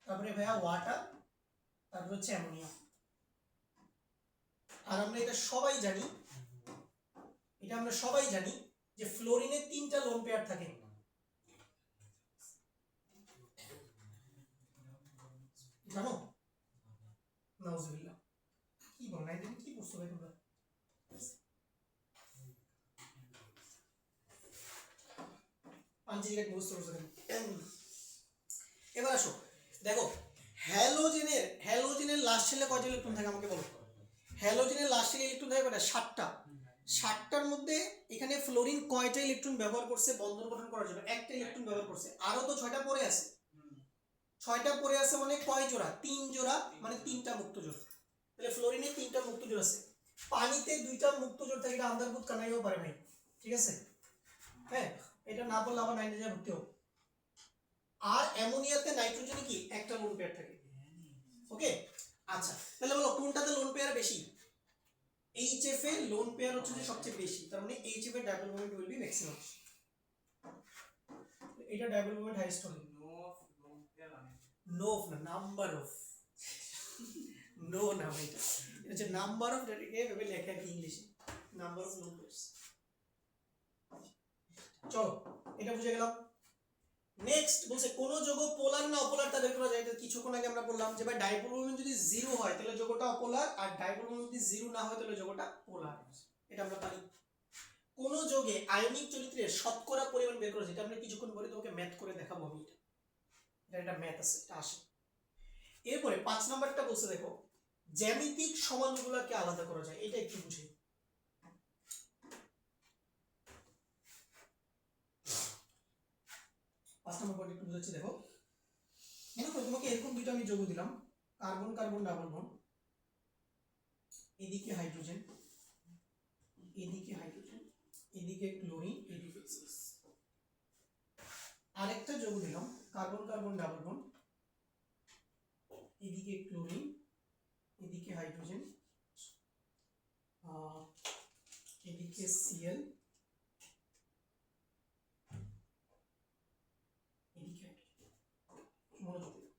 তারপরে ভাইয়া ওয়াটার, তারপর হচ্ছে অ্যামোনিয়া। আর আমরা এটা সবাই জানি, এটা আমরা সবাই জানি যে ফ্লোরিনে 3টা লোন পেয়ার থাকে। জানো? নাউজুবিল্লাহ, কি বল না, তুমি কি বুঝছো ভাই তোমরা? পাঞ্চিকা বুঝতে পারছো কেন? এবার আসো দেখো, হ্যালোজেনের লাস্ট শেলে কয়টা ইলেকট্রন থাকে আমাকে বলো? হ্যালোজেনের লাস্ট শেলে ইলেকট্রন থাকে কয়টা? 7টা। 7টার মধ্যে এখানে ফ্লোরিন কয়টা ইলেকট্রন ব্যবহার করছে বন্ধন গঠন করার জন্য? একটা ইলেকট্রন ব্যবহার করছে, আরো তো 6টা পড়ে আছে। 6টা পড়ে আছে মানে কয় জোড়া? 3 জোড়া, মানে 3টা মুক্ত জোড়। তাহলে ফ্লোরিনে 3টা মুক্ত জোড় আছে, পানিতে 2টা মুক্ত জোড় থাকে, এটা আন্দারভূত কানাইও পারে ভাই, ঠিক আছে? হ্যাঁ, এটা না বললে আবার নাইট্রোজেন ভর্তি হবে। আর অ্যামোনিয়াতে নাইট্রোজেনে কি একটা লোন পেয়ার থাকে। ওকে, আচ্ছা তাহলে বলো কোনটাতে লোন পেয়ার বেশি? HF এর লোন পেয়ার হচ্ছে যে সবচেয়ে বেশি, তার মানে HF এর double moment will be maximum. এটা ডাবল মোমেন্ট হাইয়েস্ট হবে। নো না, নাম্বার অফ, নো না এটা, এটা হচ্ছে নাম্বার অফ, এটাকে ভেবে লেখা কি ইংলিশে, নাম্বার অফ লোন পেয়ারস। চলো এটা বুঝে গেলাম। নেক্সট বলছে কোন যৌগ পোলার না অপোলার তা বের করা যায়। কিছুক্ষণ আগে আমরা বললাম যে ভাই ডাইপোল মোমেন্ট যদি 0 হয় তাহলে যৌগটা অপোলার, আর ডাইপোল মোমেন্ট যদি 0 না হয় তাহলে যৌগটা পোলার, এটা আমরা পারি। কোন যৌগে আয়নিক চরিত্রের শতকরা পরিমাণ বের করা যায়, এটা আমরা কিছুক্ষণ পরে তোমাকে ম্যাথ করে দেখাবো আমি। এটা একটা ম্যাথ আছে, এটা আসে। এরপরে 5 নাম্বারটা বলছে দেখো, জ্যামিতিক সমানুগুলোকে আলাদা করা যায়, এটা একটু বুঝি। একটু বুঝাচ্ছি দেখো, মনে করো তোমাকে এরকম দুটো আমি যৌগ দিলাম, কার্বন কার্বন ডাবল বন্ড, এদিকে হাইড্রোজেন, এদিকে হাইড্রোজেন, এদিকে ক্লোরিন, এদিকে আরেকটা যোগ দিলাম, কার্বন কার্বন ডাবল বন্ড, এদিকে ক্লোরিন, এদিকে হাইড্রোজেন, এদিকে Cl, এদিকে মনোযোগ দিও।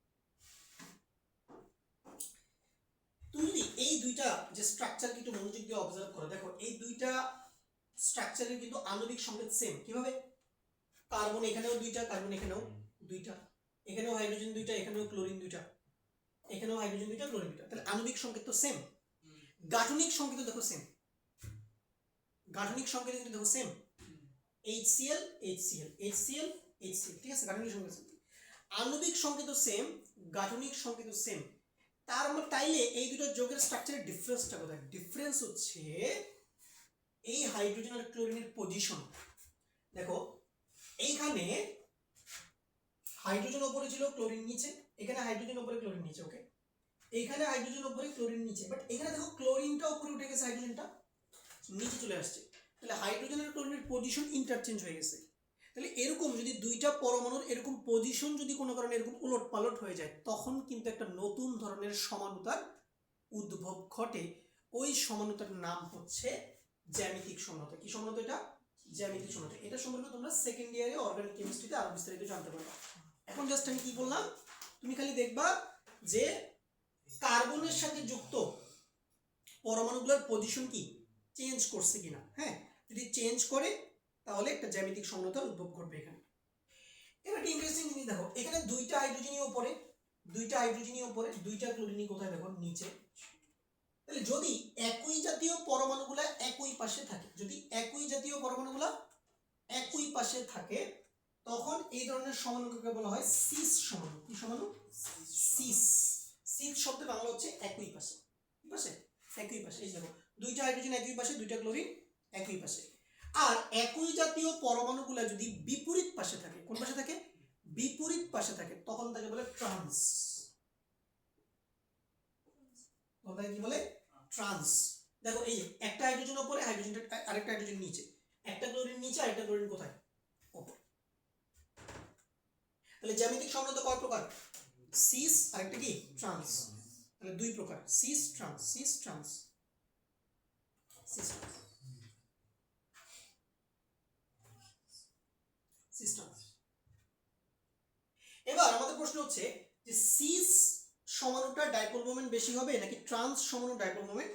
তুমি যদি এই দুইটা যে স্ট্রাকচার একটু মনোযোগ দিয়ে অবজার্ভ করো, দেখো এই দুইটা স্ট্রাকচারের কিন্তু আণবিক সংকেত সেম। কিভাবে? কার্বন এখানেও দুইটা, কার্বন এখানেও দুইটা, এখানেও হাইড্রোজেন দুইটা, এখানেও ক্লোরিন দুইটা, এখানেও হাইড্রোজেন দুইটা, ক্লোরিন দুইটা, তাহলে আণবিক সংকেত তো সেম। গাঠনিক সংকেত দেখো সেম, গাঠনিক সংকেত কিন্তু দেখো same, HCl HCl HCl HCl, ঠিক আছে? গাঠনিক সংকেত সেম, আণবিক সংকেত সেম, গাঠনিক সংকেত সেম। তার মানে তাইলে এই দুটো যোগের স্ট্রাকচারের ডিফারেন্সটা কোথায়? ডিফারেন্স হচ্ছে এই হাইড্রোজেন আর ক্লোরিনের পজিশন। দেখো এইখানে হাইড্রোজেন উপরে ছিল, ক্লোরিন নিচে, এখানে হাইড্রোজেন উপরে, ক্লোরিন নিচে, ওকে? এখানে হাইড্রোজেন উপরে, ক্লোরিন নিচে, বাট এখানে দেখো ক্লোরিনটা উপরে উঠে গেছে, হাইড্রোজেনটা নিচে চলে আসছে, তাহলে হাইড্রোজেন আর ক্লোরিনের পজিশন ইন্টারচেঞ্জ হয়ে গেছে। তাহলে এরকম যদি দুইটা পরমাণুর এরকম পজিশন যদি কোনো কারণে এরকম উলট পালট হয়ে যায়, তখন কিন্তু একটা নতুন ধরনের সমানুতার উদ্ভব ঘটে। ওই সমানুতার নাম হচ্ছে জ্যামিতিক সমানুতা। কি সমানুতা এটা? জ্যামিতিক সমানুতা। এটা সম্পর্কে তোমরা সেকেন্ড ইয়ারে অর্গানিক কেমিস্ট্রিতে আরো বিস্তারিত জানতে পারবে। এখন জাস্ট আমি কি বললাম, তুমি খালি দেখবা যে কার্বনের সাথে যুক্ত পরমাণুগুলোর পজিশন কি চেঞ্জ করছে কিনা। হ্যাঁ, যদি চেঞ্জ করে তাহলে একটা জ্যামিতিক সমতার উদ্ভব ঘটবে এখানে। এবার একটা ইন্টারেস্টিং জিনিস দেখো, এখানে দুইটা হাইড্রোজেনই উপরে, দুইটা হাইড্রোজেনই উপরে, দুইটা ক্লোরিনই কোথায় দেখো? নিচে। তাহলে যদি একই জাতীয় পরমাণুগুলা একই পাশে থাকে, যদি একই জাতীয় পরমাণুগুলা একই পাশে থাকে, তখন এই ধরনের সমাণুকে বলা হয় সিস সমাণু। কি সমাণু? সিস। সিস শব্দের বাংলা হচ্ছে একই পাশে। কি পাশে? একই পাশে। এই দেখো দুইটা হাইড্রোজেন একই পাশে, দুইটা ক্লোরিন একই পাশে। আর একই জাতীয় পরমাণুগুলা যদি বিপরীত পাশে থাকে, কোন পাশে থাকে? বিপরীত পাশে থাকে, তখন তাকে বলে ট্রান্স। কি বলে? ট্রান্স। দেখো এই যে একটা হাইড্রোজেন উপরে, হাইড্রোজেনটা আরেকটা হাইড্রোজেন নিচে, একটা ক্লোরিন নিচে, আরেকটা ক্লোরিন কোথায়? উপরে। তাহলে জ্যামিতিক সমতা কয় প্রকার? সিস আরেকটা কি? ট্রান্স। তাহলে দুই প্রকার, cis trans, cis trans, cis trans, cis trans. এবার আমাদের প্রশ্ন হচ্ছে যে সিস সমানুটা ডাইপোল মোমেন্ট বেশি হবে নাকি ট্রান্স সমানু ডাইপোল মোমেন্ট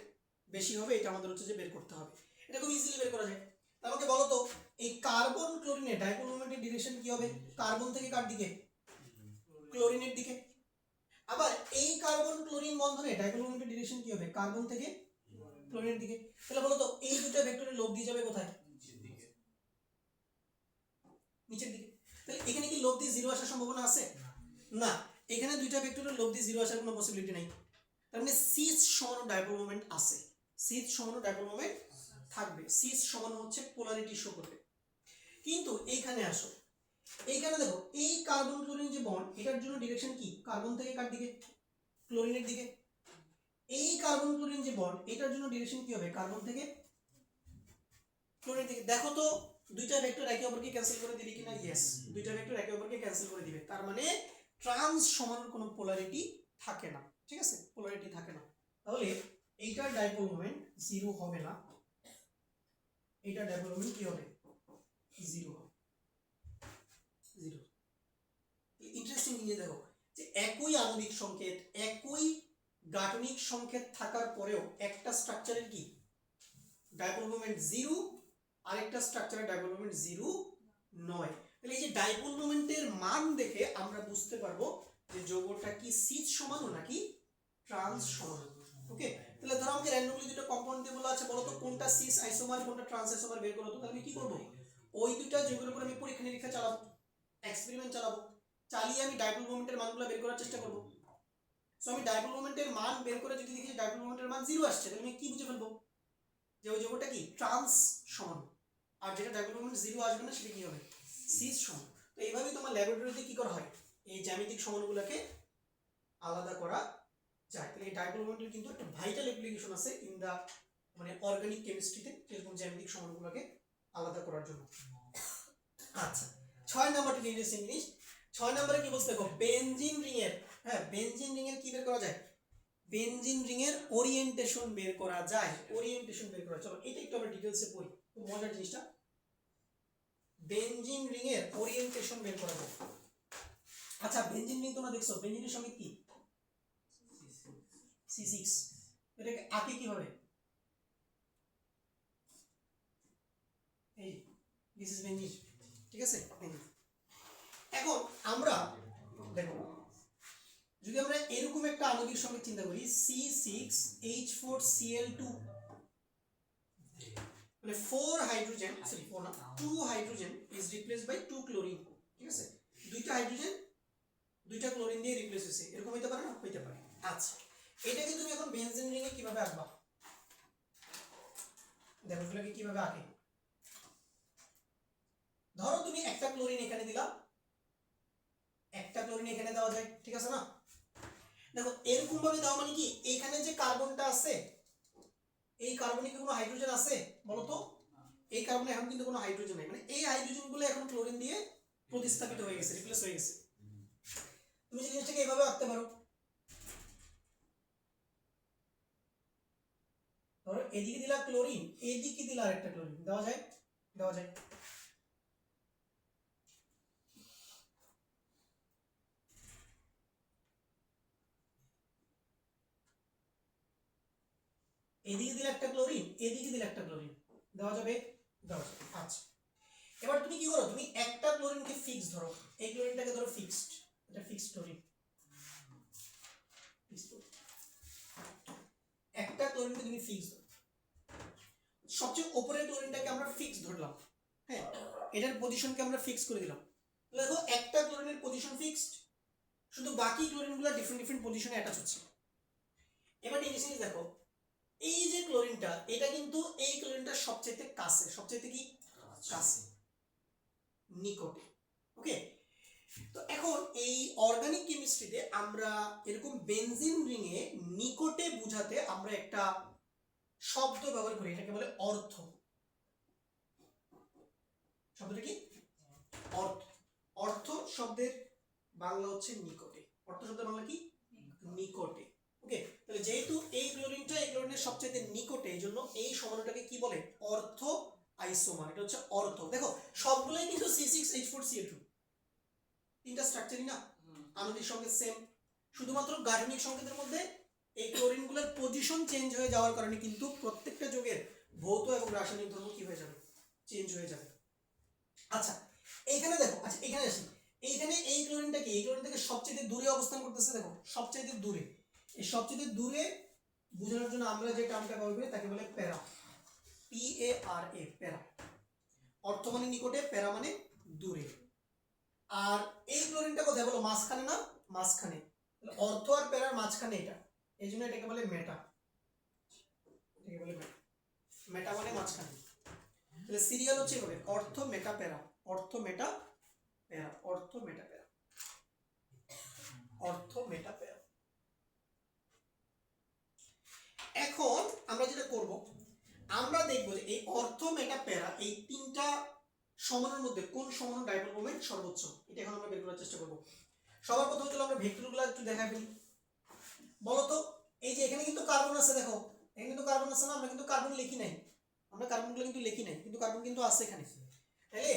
বেশি হবে, এটা আমাদের হচ্ছে যে বের করতে হবে। এটা খুব ইজিলি বের করা যায়। আমাকে বলো তো, এই কার্বন ক্লোরিনের ডাইপোল মোমেন্টের ডিরেকশন কি হবে? কার্বন থেকে কার দিকে? ক্লোরিনের দিকে। আবার এই কার্বন ক্লোরিন বন্ধনে ডাইপোল মোমেন্টের ডিরেকশন কি হবে? কার্বন থেকে ক্লোরিনের দিকে। তাহলে বলো তো এই দুটো ভেক্টরের লব দিয়ে যাবে কোথায়? নিচের দিকে। তাহলে এখানে কি লব দিয়ে জিরো আসার সম্ভাবনা আছে? না, এখানে দুইটা ভেক্টরের লব দিয়ে জিরো আসার কোনো পসিবিলিটি নাই। তার মানে সিস সমান ডাইপোল মোমেন্ট আছে, সিস সমান ডাইপোল মোমেন্ট থাকবে, সিস সমান হচ্ছে পোলারিটি শো করবে। কিন্তু এইখানে আসো, এইখানে দেখো এই কার্বন ক্লোরিন যে বন্ড, এটার জন্য ডিরেকশন কি? কার্বন থেকে কার দিকে? ক্লোরিনের দিকে। এই কার্বন ক্লোরিন যে বন্ড, এটার জন্য ডিরেকশন কি হবে? কার্বন থেকে ক্লোরিনের দিকে। দেখো তো দুইটা ভেক্টর একে অপরকে ক্যান্সেল করে দিবে কিনা? ইয়েস, দুইটা ভেক্টর একে অপরকে ক্যান্সেল করে দিবে। তার মানে ট্রান্স সমানের কোনো পোলারিটি থাকে না। ঠিক আছে, পোলারিটি থাকে না। তাহলে এইটার ডাইপোল মোমেন্ট জিরো হবে না, এইটার ডাইপোল মোমেন্ট কি হবে? জিরো হবে, জিরো। ইন্টারেস্টিং জিনিস দেখো যে একই আণবিক সংকেত, একই গাঠনিক সংকেত থাকার পরেও একটা স্ট্রাকচারের কি ডাইপোল মোমেন্ট জিরো, আরেকটা স্ট্রাকচারের ডাইপোল মোমেন্ট জিরো নয়। তাহলে এই যে ডাইপোল মোমেন্টের মান দেখে আমরা বুঝতে পারবো যে যৌগটা কি সিস সমানু নাকি ট্রান্স সমানু। ওকে, তাহলে ধরো আমাকে র্যান্ডমলি দুটো কম্পাউন্ড দিয়ে বলা আছে, বলো তো কোনটা সিস আইসোমার কোনটা ট্রান্স আইসোমার বের করো তো। তাহলে আমি কি করব? ওই দুইটা যৌগের উপর আমি পরীক্ষা নিরীক্ষা চালাবো, এক্সপেরিমেন্ট চালাবো, চালিয়ে আমি ডাইপোল মোমেন্টের মানগুলো বের করার চেষ্টা করব। সো আমি ডাইপোল মোমেন্টের মান বের করে যদি দেখি ডাইপোল মোমেন্টের মান জিরো আসছে, তাহলে আমি কি বুঝে ফেলবো? যে ওই যৌগটা কি ট্রান্স সমান, আর যেটা ডাইপোল মোমেন্ট জিরো আসবে না সেটা কি হবে? সিস সমান। তো এইভাবেই তোমার ল্যাবরেটরিতে কি করা হয়? এই জ্যামিতিক সমানুগুলোকে আলাদা করা যায়। তাহলে এই ডাইপোল মোমেন্টের কিন্তু একটা ভাইটাল অ্যাপ্লিকেশন আছে ইন দা মানে অর্গানিক কেমিস্ট্রিতে, যেরকম জ্যামিতিক সমানুগুলোকে আলাদা করার জন্য। আচ্ছা, 6 নাম্বারটা ইন্টারেস্টিং জিনিস। 6 নম্বরে কি বলছে দেখো, বেনজিন রিং এর, হ্যাঁ বেনজিন রিং এর কি বের করা যায়, বেনজিন রিং এর ওরিয়েন্টেশন বের করা যায়, ওরিয়েন্টেশন বের করা। চলো এটা একটু আমরা ডিটেইলসে পড়ি, খুব মজার জিনিসটা। বেনজিন রিং এর ওরিয়েন্টেশন বের করা যায়। আচ্ছা বেনজিন রিং তোমরা দেখছো, বেনজিনের সঙ্গে কি C6, এটাকে আঁকে কিভাবে, এই দিস ইজ বেনজিন, ঠিক আছে। এখন আমরা দেখো যদি আমরা এরকম একটা আণবিক সংকেত চিন্তা করি C6H4Cl2, মানে 4 হাইড্রোজেন, সরি 4 না 2 hydrogen is replaced by 2 chlorine, ঠিক আছে, দুইটা হাইড্রোজেন দুইটা ক্লোরিন দিয়ে রিপ্লেস হয়েছে, এরকম হতে পারে না, হতে পারে। আচ্ছা এটাকে তুমি এখন বেনজিন রিং এ কিভাবে আঁকবা, দেখো এগুলোকে কিভাবে আঁকে। ধরো তুমি একটা ক্লোরিন এখানে দিলা, একটা ক্লোরিন এখানে দেওয়া যায়, ঠিক আছে না। দেখো এরকম ভাবে দাও মানে কি, এইখানে যে কার্বনটা আছে, এই কার্বনে কি কোনো হাইড্রোজেন আছে বলো তো, এই কার্বনে এখন কিন্তু কোনো হাইড্রোজেন নাই, মানে এই হাইড্রোজেন গুলো এখন ক্লোরিন দিয়ে প্রতিস্থাপিত হয়ে গেছে, রিপ্লেস হয়ে গেছে। তুমি যে জিনিসটাকে এইভাবে আঁকতে পারো, ধরো এদিকে দিলা ক্লোরিন, এদিকে দিলা আরেকটা ক্লোরিন, দেওয়া যায়, দেওয়া যায়। এদিকে দিলে একটা ক্লোরিন, এদিকে দিলে একটা ক্লোরিন, দেওয়া যাবে, দেওয়া যাবে। আচ্ছা এবার তুমি কি করো, তুমি একটা ক্লোরিনকে ফিক্স ধরো, এই ক্লোরিনটাকে ধরো ফিক্সড, এটা ফিক্সড ক্লোরিন, একটা ক্লোরিনকে তুমি ফিক্স ধরো, সবচেয়ে উপরের ক্লোরিনটাকে আমরা ফিক্স ধরলাম, হ্যাঁ এটার পজিশনকে আমরা ফিক্স করে দিলাম। দেখো একটা ক্লোরিনের পজিশন ফিক্সড, শুধু বাকি ক্লোরিনগুলো ডিফারেন্ট ডিফারেন্ট পজিশনে অ্যাটাচ হচ্ছে। এবার এই জিনিস দেখো, এই যে ক্লোরিনটা, এটা কিন্তু এই ক্লোরিনটার সবচেয়ে কাছে, সবচেয়ে কি কাছে, নিকটে, ওকে। তো এখন এই অর্গানিক কেমিস্ট্রিতে আমরা এরকম বেনজিন রিং এ নিকটে বুঝাতে আমরা একটা শব্দ ব্যবহার করি, এটাকে বলে অর্থ। শব্দটা কি, অর্থ। অর্থ শব্দের বাংলা হচ্ছে নিকটে, অর্থ শব্দের বাংলা কি, নিকটে, ওকে। তাহলে যেহেতু এই ক্লোরিনটা এই ক্লোরিনের সবচেয়ে নিকটে, এই জন্য এই সমাণুটাকে কি বলে, অর্থ আইসোমার, এটা হচ্ছে অর্থ। দেখো সবগুলাই কিন্তু C6H4Cl2, তিনটা স্ট্রাকচারই না, আণবিক সংকেত সেম, শুধুমাত্র গাঠনিক সংকেতের মধ্যে এই ক্লোরিনগুলোর পজিশন চেঞ্জ হয়ে যাওয়ার কারণে কিন্তু প্রত্যেকটা যৌগের ভৌত এবং রাসায়নিক ধর্ম কি হয়ে যাবে, চেঞ্জ হয়ে যাবে। আচ্ছা এইখানে দেখো, আচ্ছা এখানে আসি, এইখানে এই ক্লোরিনটা কি, এই ক্লোরিন থেকে সবচেয়ে দূরে অবস্থান করতেছে, দেখো সবচেয়ে দূরে, এই সবচেয়ে দূরে বোঝানোর জন্য আমরা যে টার্মটা ব্যবহার করি তাকে বলে প্যারা, PARA, প্যারা। অর্থ মানে নিকটে, প্যারা মানে দূরে। আর এই ক্লোরিনটা কোথায় বলো, মাঝখানে না, মাঝখানে, অর্থ আর প্যারার মাঝখানে এটা, এই জন্য এটাকে বলে মেটা, এটাকে বলে মেটা, মেটা মানে মাঝখানে। তাহলে সিরিয়াল হচ্ছে এভাবে, অর্থ মেটা প্যারা, অর্থ মেটা প্যারা, অর্থ মেটা প্যারা, অর্থ মেটা প্যারা। এখন আমরা যেটা করব, আমরা দেখব যে এই অর্থ মেটা প্যারা এই তিনটা সমানের মধ্যে কোন সমান ডাইপোল মোমেন্ট সর্বোচ্চ, এটা এখন আমরা বের করার চেষ্টা করব। সবার প্রথমে চলো আমরা ভেক্টরগুলো একটু দেখাই ফেলি। বলো তো এই যে এখানে কিন্তু কার্বন আছে, দেখো এখানে কিন্তু কার্বন আছে না, আমরা কিন্তু কার্বন লিখি নাই, আমরা কার্বনগুলো কিন্তু লিখি নাই, কিন্তু কার্বন কিন্তু আছে এখানে। তাহলে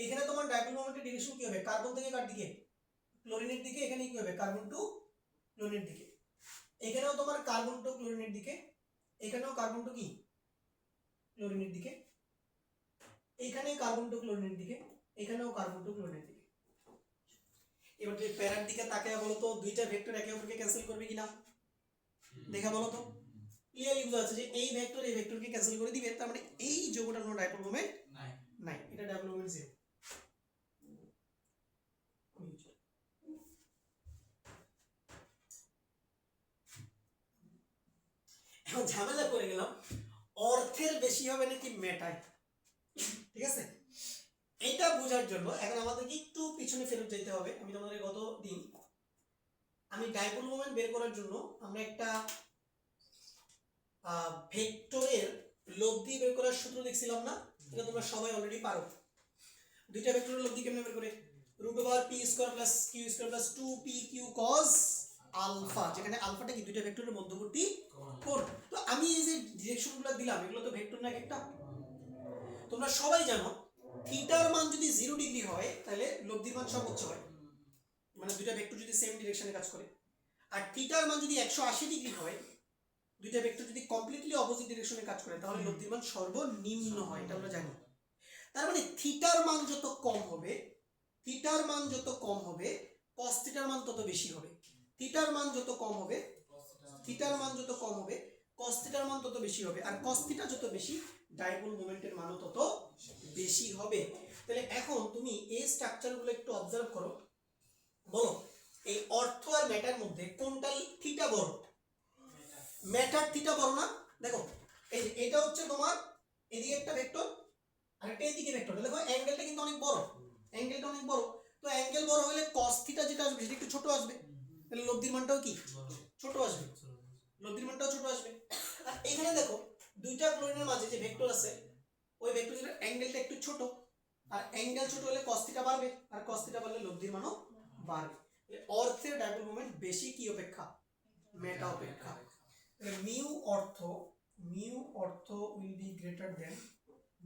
এখানে তোমার ডাইপোল মোমেন্টের ডিরেকশন কি হবে, কার্বন থেকে কার দিকে, ক্লোরিনের দিকে, এখানে কি হবে, কার্বন টু ক্লোরিনের দিকে। এখানেও তোমার কার্বন টু ক্লোরিনের দিকে, এখানেও কার্বন টু কি, ক্লোরিনের দিকে, এখানে কার্বন টু ক্লোরিনের দিকে, এখানেও কার্বন টু ক্লোরিনের দিকে। এবার তুমি প্যারার দিকে তাকিয়ে বলো তো দুইটা ভেক্টর একে অপরকে ক্যান্সেল করবে কিনা, দেখা বলো তো। ক্লিয়ারলি বোঝা যাচ্ছে যে এই ভেক্টর এই ভেক্টরকে ক্যান্সেল করে দিবে, তার মানে এই যৌগটার কোনো ডাইপোল মোমেন্ট নাই, নাই, এটা ডাইপোল মোমেন্ট 0। এখন ঝামেলা করে গেলাম, অর্থের বেশি হবে নাকি মেটায়, ঠিক আছে। এটা বোঝার জন্য এখন আমাদেরকে একটু পিছনে ফেরত যেতে হবে। আমি তোমাদের গত দিন আমি ডাইপোল মোমেন্ট বের করার জন্য আমরা একটা ভেক্টরের লব্ধি বের করার সূত্র দেখছিলাম না, এটা তোমরা সবাই অলরেডি পারো। দুইটা ভেক্টরের লব্ধি কেমনে বের করে root over p square plus q square plus 2p q cos alpha, যেখানে আলফাটা কি দুইটা ভেক্টরের মধ্যবর্তী কোণ। তো আমি এই যে ডিরেকশনগুলো দিলাম এগুলো তো ভেক্টর না একটা। তোমরা সবাই জানো থিটার মান যদি 0 ডিগ্রি হয় তাহলে লব্ধির মান সর্বোচ্চ হয়, মানে দুইটা ভেক্টর যদি সেম ডিরেকশনে কাজ করে। আর থিটার মান যদি 180 ডিগ্রি হয়, দুইটা ভেক্টর যদি কমপ্লিটলি অপোজিট ডিরেকশনে কাজ করে তাহলে লব্ধির মান সর্বনিম্ন হয়, এটা আমরা জানি। তার মানে থিটার মান যত কম হবে, থিটার মান যত কম হবে cos থিটার মান তত বেশি হবে। থিটার মান যত কম হবে, থিটার মান যত কম হবে cos থিটার মান তত বেশি হবে, আর cos থিটা যত বেশি ডাইপোল মোমেন্টের মানও তত বেশি হবে। তাহলে এখন তুমি এই স্ট্রাকচারগুলো একটু অবজার্ভ করো, বলো এই অর্থ আর ম্যাটার মধ্যে কোনটা থিটা বড়? ম্যাটার থিটা বড় না? দেখো এই যে এটা হচ্ছে তোমার এদিকে একটা ভেক্টর আর একটা এদিকে ভেক্টর, দেখো অ্যাঙ্গেলটা কিন্তু অনেক বড়, অ্যাঙ্গেলটা অনেক বড়। তো অ্যাঙ্গেল বড় হলে cos থিটা যেটা আসবে সেটা একটু ছোট আসবে, তাহলে লব্ধির মানটাও কি ছোট আসবে, লব্ধির মানটাও ছোট আসবে। আর এখানে দেখো দুইটা ক্লোরিনের মাঝে যে ভেক্টর আছে ওই ভেক্টরের অ্যাঙ্গেলটা একটু ছোট, আর অ্যাঙ্গেল ছোট হলে cos থিটা বাড়বে, আর cos থিটা বাড়লে লব্ধির মানও বাড়বে। অর্থের ডাইপোল মোমেন্ট বেশি কি অপেক্ষা? মেটা অপেক্ষা। তাহলে mu ortho will be greater than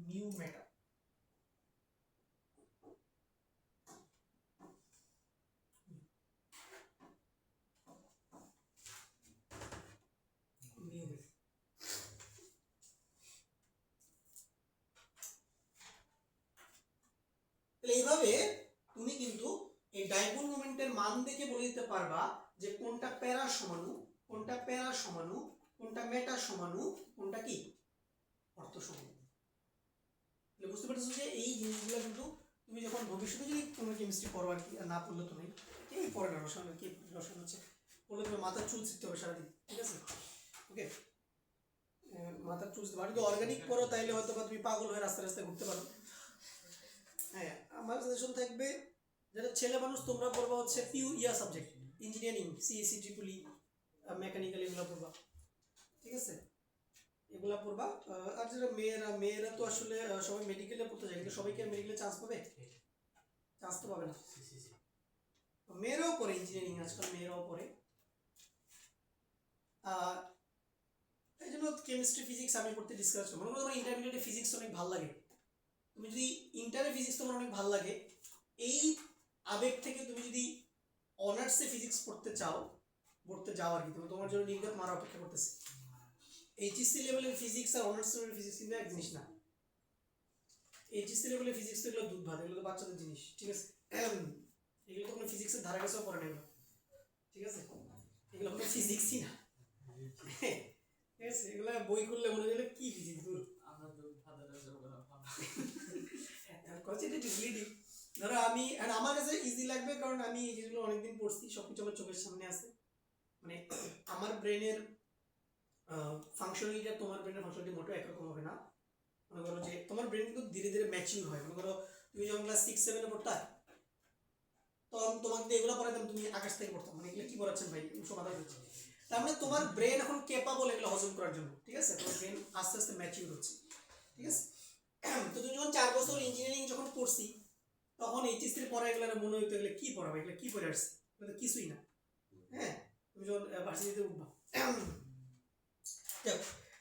mu meta. এইভাবে তুমি কিন্তু এই ডাইপোল মোমেন্টের মান দেখে বলে দিতে পারবা যে কোনটা প্যারা সমানু, কোনটা প্যারা সমানু, কোনটা মেটা সমানু, কোনটা কি অর্থ সমানু। বুঝতে পারছো যে এই জিনিসগুলো কিন্তু তুমি যখন ভবিষ্যতে যদি কোনো কেমিস্ট্রি পড়ো আর কি, আর না পড়লে তো নেই, কেউ পড়ে না রসায়ন, কি রসায়ন হচ্ছে পড়লে তোমার মাথার চুল ছিটতে হবে সারাদিন, ঠিক আছে? ওকে, মাথার চুল ছিটতে, যদি অর্গানিক পড়ো তাইলে হয়তো বা তুমি পাগল হয়ে রাস্তায় রাস্তায় ঘুরতে পারো। হ্যাঁ, আমার সাজেশন থাকবে যেটা ছেলে মানুষ তোমরা পড়বা হচ্ছে PU subject, engineering, CSC, triple E, mechanical, এগুলো পড়বা, ঠিক আছে? এগুলা পড়বা। আর যারা মেয়েরা তো আসলে সবাই মেডিকেলে পড়তে যায়, কিন্তু সবাইকে মেডিকেলে চান্স পাবে? চান্স তো পাবে না। মেয়েরাও পড়ে ইঞ্জিনিয়ারিং, আজকাল মেয়েরাও পড়ে। এই জন্য কেমিস্ট্রি ফিজিক্স আমি পড়তে ডিসকাস করবো। মনে করো তোমার ইন্টারমিডিয়েটে ফিজিক্স অনেক ভালো লাগে, তুমি যদি ইন্টারে ফিজিক্স তোমার অনেক ভালো লাগে, এই আবেগ থেকে তুমি যদি অনার্সে ফিজিক্স পড়তে চাও, পড়তে যাও আর কি, তুমি তোমার জন্য নির্ঘাত মারা অপেক্ষা করতেছে। এইচএসসি লেভেলের ফিজিক্স আর অনার্স লেভেলের ফিজিক্স কিন্তু এক জিনিস না। এইচএসসি লেভেলের ফিজিক্স তো এগুলো দুধ ভাত, এগুলো তো বাচ্চাদের জিনিস, ঠিক আছে? এগুলো তো কোনো ফিজিক্সের ধারে কাছেও পড়ে না এগুলো, ঠিক আছে? এগুলো কোনো ফিজিক্সই না, ঠিক আছে? এগুলো বই করলে মনে হলে কি ফিজিক্স, দূর। আমরা দুধ ভাতের ধরো আমি, আর আমার কাছে ইজি লাগবে কারণ আমি এই জিনিসগুলো অনেকদিন পড়ছি, সবকিছু আমার চোখের সামনে আছে। মানে আমার ব্রেনের ফাংশনালিটি তোমার ব্রেনের ফাংশনালিটি মোটেও একরকম হবে না। মনে করো যে তোমার ব্রেন কিন্তু ধীরে ধীরে ম্যাচিউর হয়। মনে করো তুমি যখন ক্লাস 6-7 এ পড়তা, তখন তোমাকে যদি এগুলো পড়াতাম তুমি আকাশ থেকে পড়তাম, মানে এগুলো কি পড়াচ্ছেন ভাই, সমাধান হচ্ছে। তার মানে তোমার ব্রেন এখন কেপাবল এগুলো হজম করার জন্য, ঠিক আছে? তোমার ব্রেন আস্তে আস্তে ম্যাচিউর হচ্ছে, ঠিক আছে? তো তুমি যখন 4 বছর ইঞ্জিনিয়ারিং যখন পড়ছি, তখন এইচএসসির পড়া এগুলো মনে হইতো এগুলো কি পড়াবে, এগুলো কি পড়ে আসছে, এগুলো কিছুই না। হ্যাঁ, তুমি যখন ভার্সিটিতে উঠবা।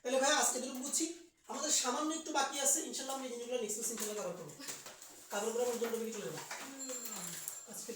তাহলে ভাই আজকে তুমি বুঝছি, আমাদের সামান্য একটু বাকি আছে, ইনশাআল্লাহ আমরা এই জিনিসগুলো নেক্সট ক্লাসে ইনশাআল্লাহ কভার করব। কাগজ করে আমার জন্য চলে যাবো আজকে।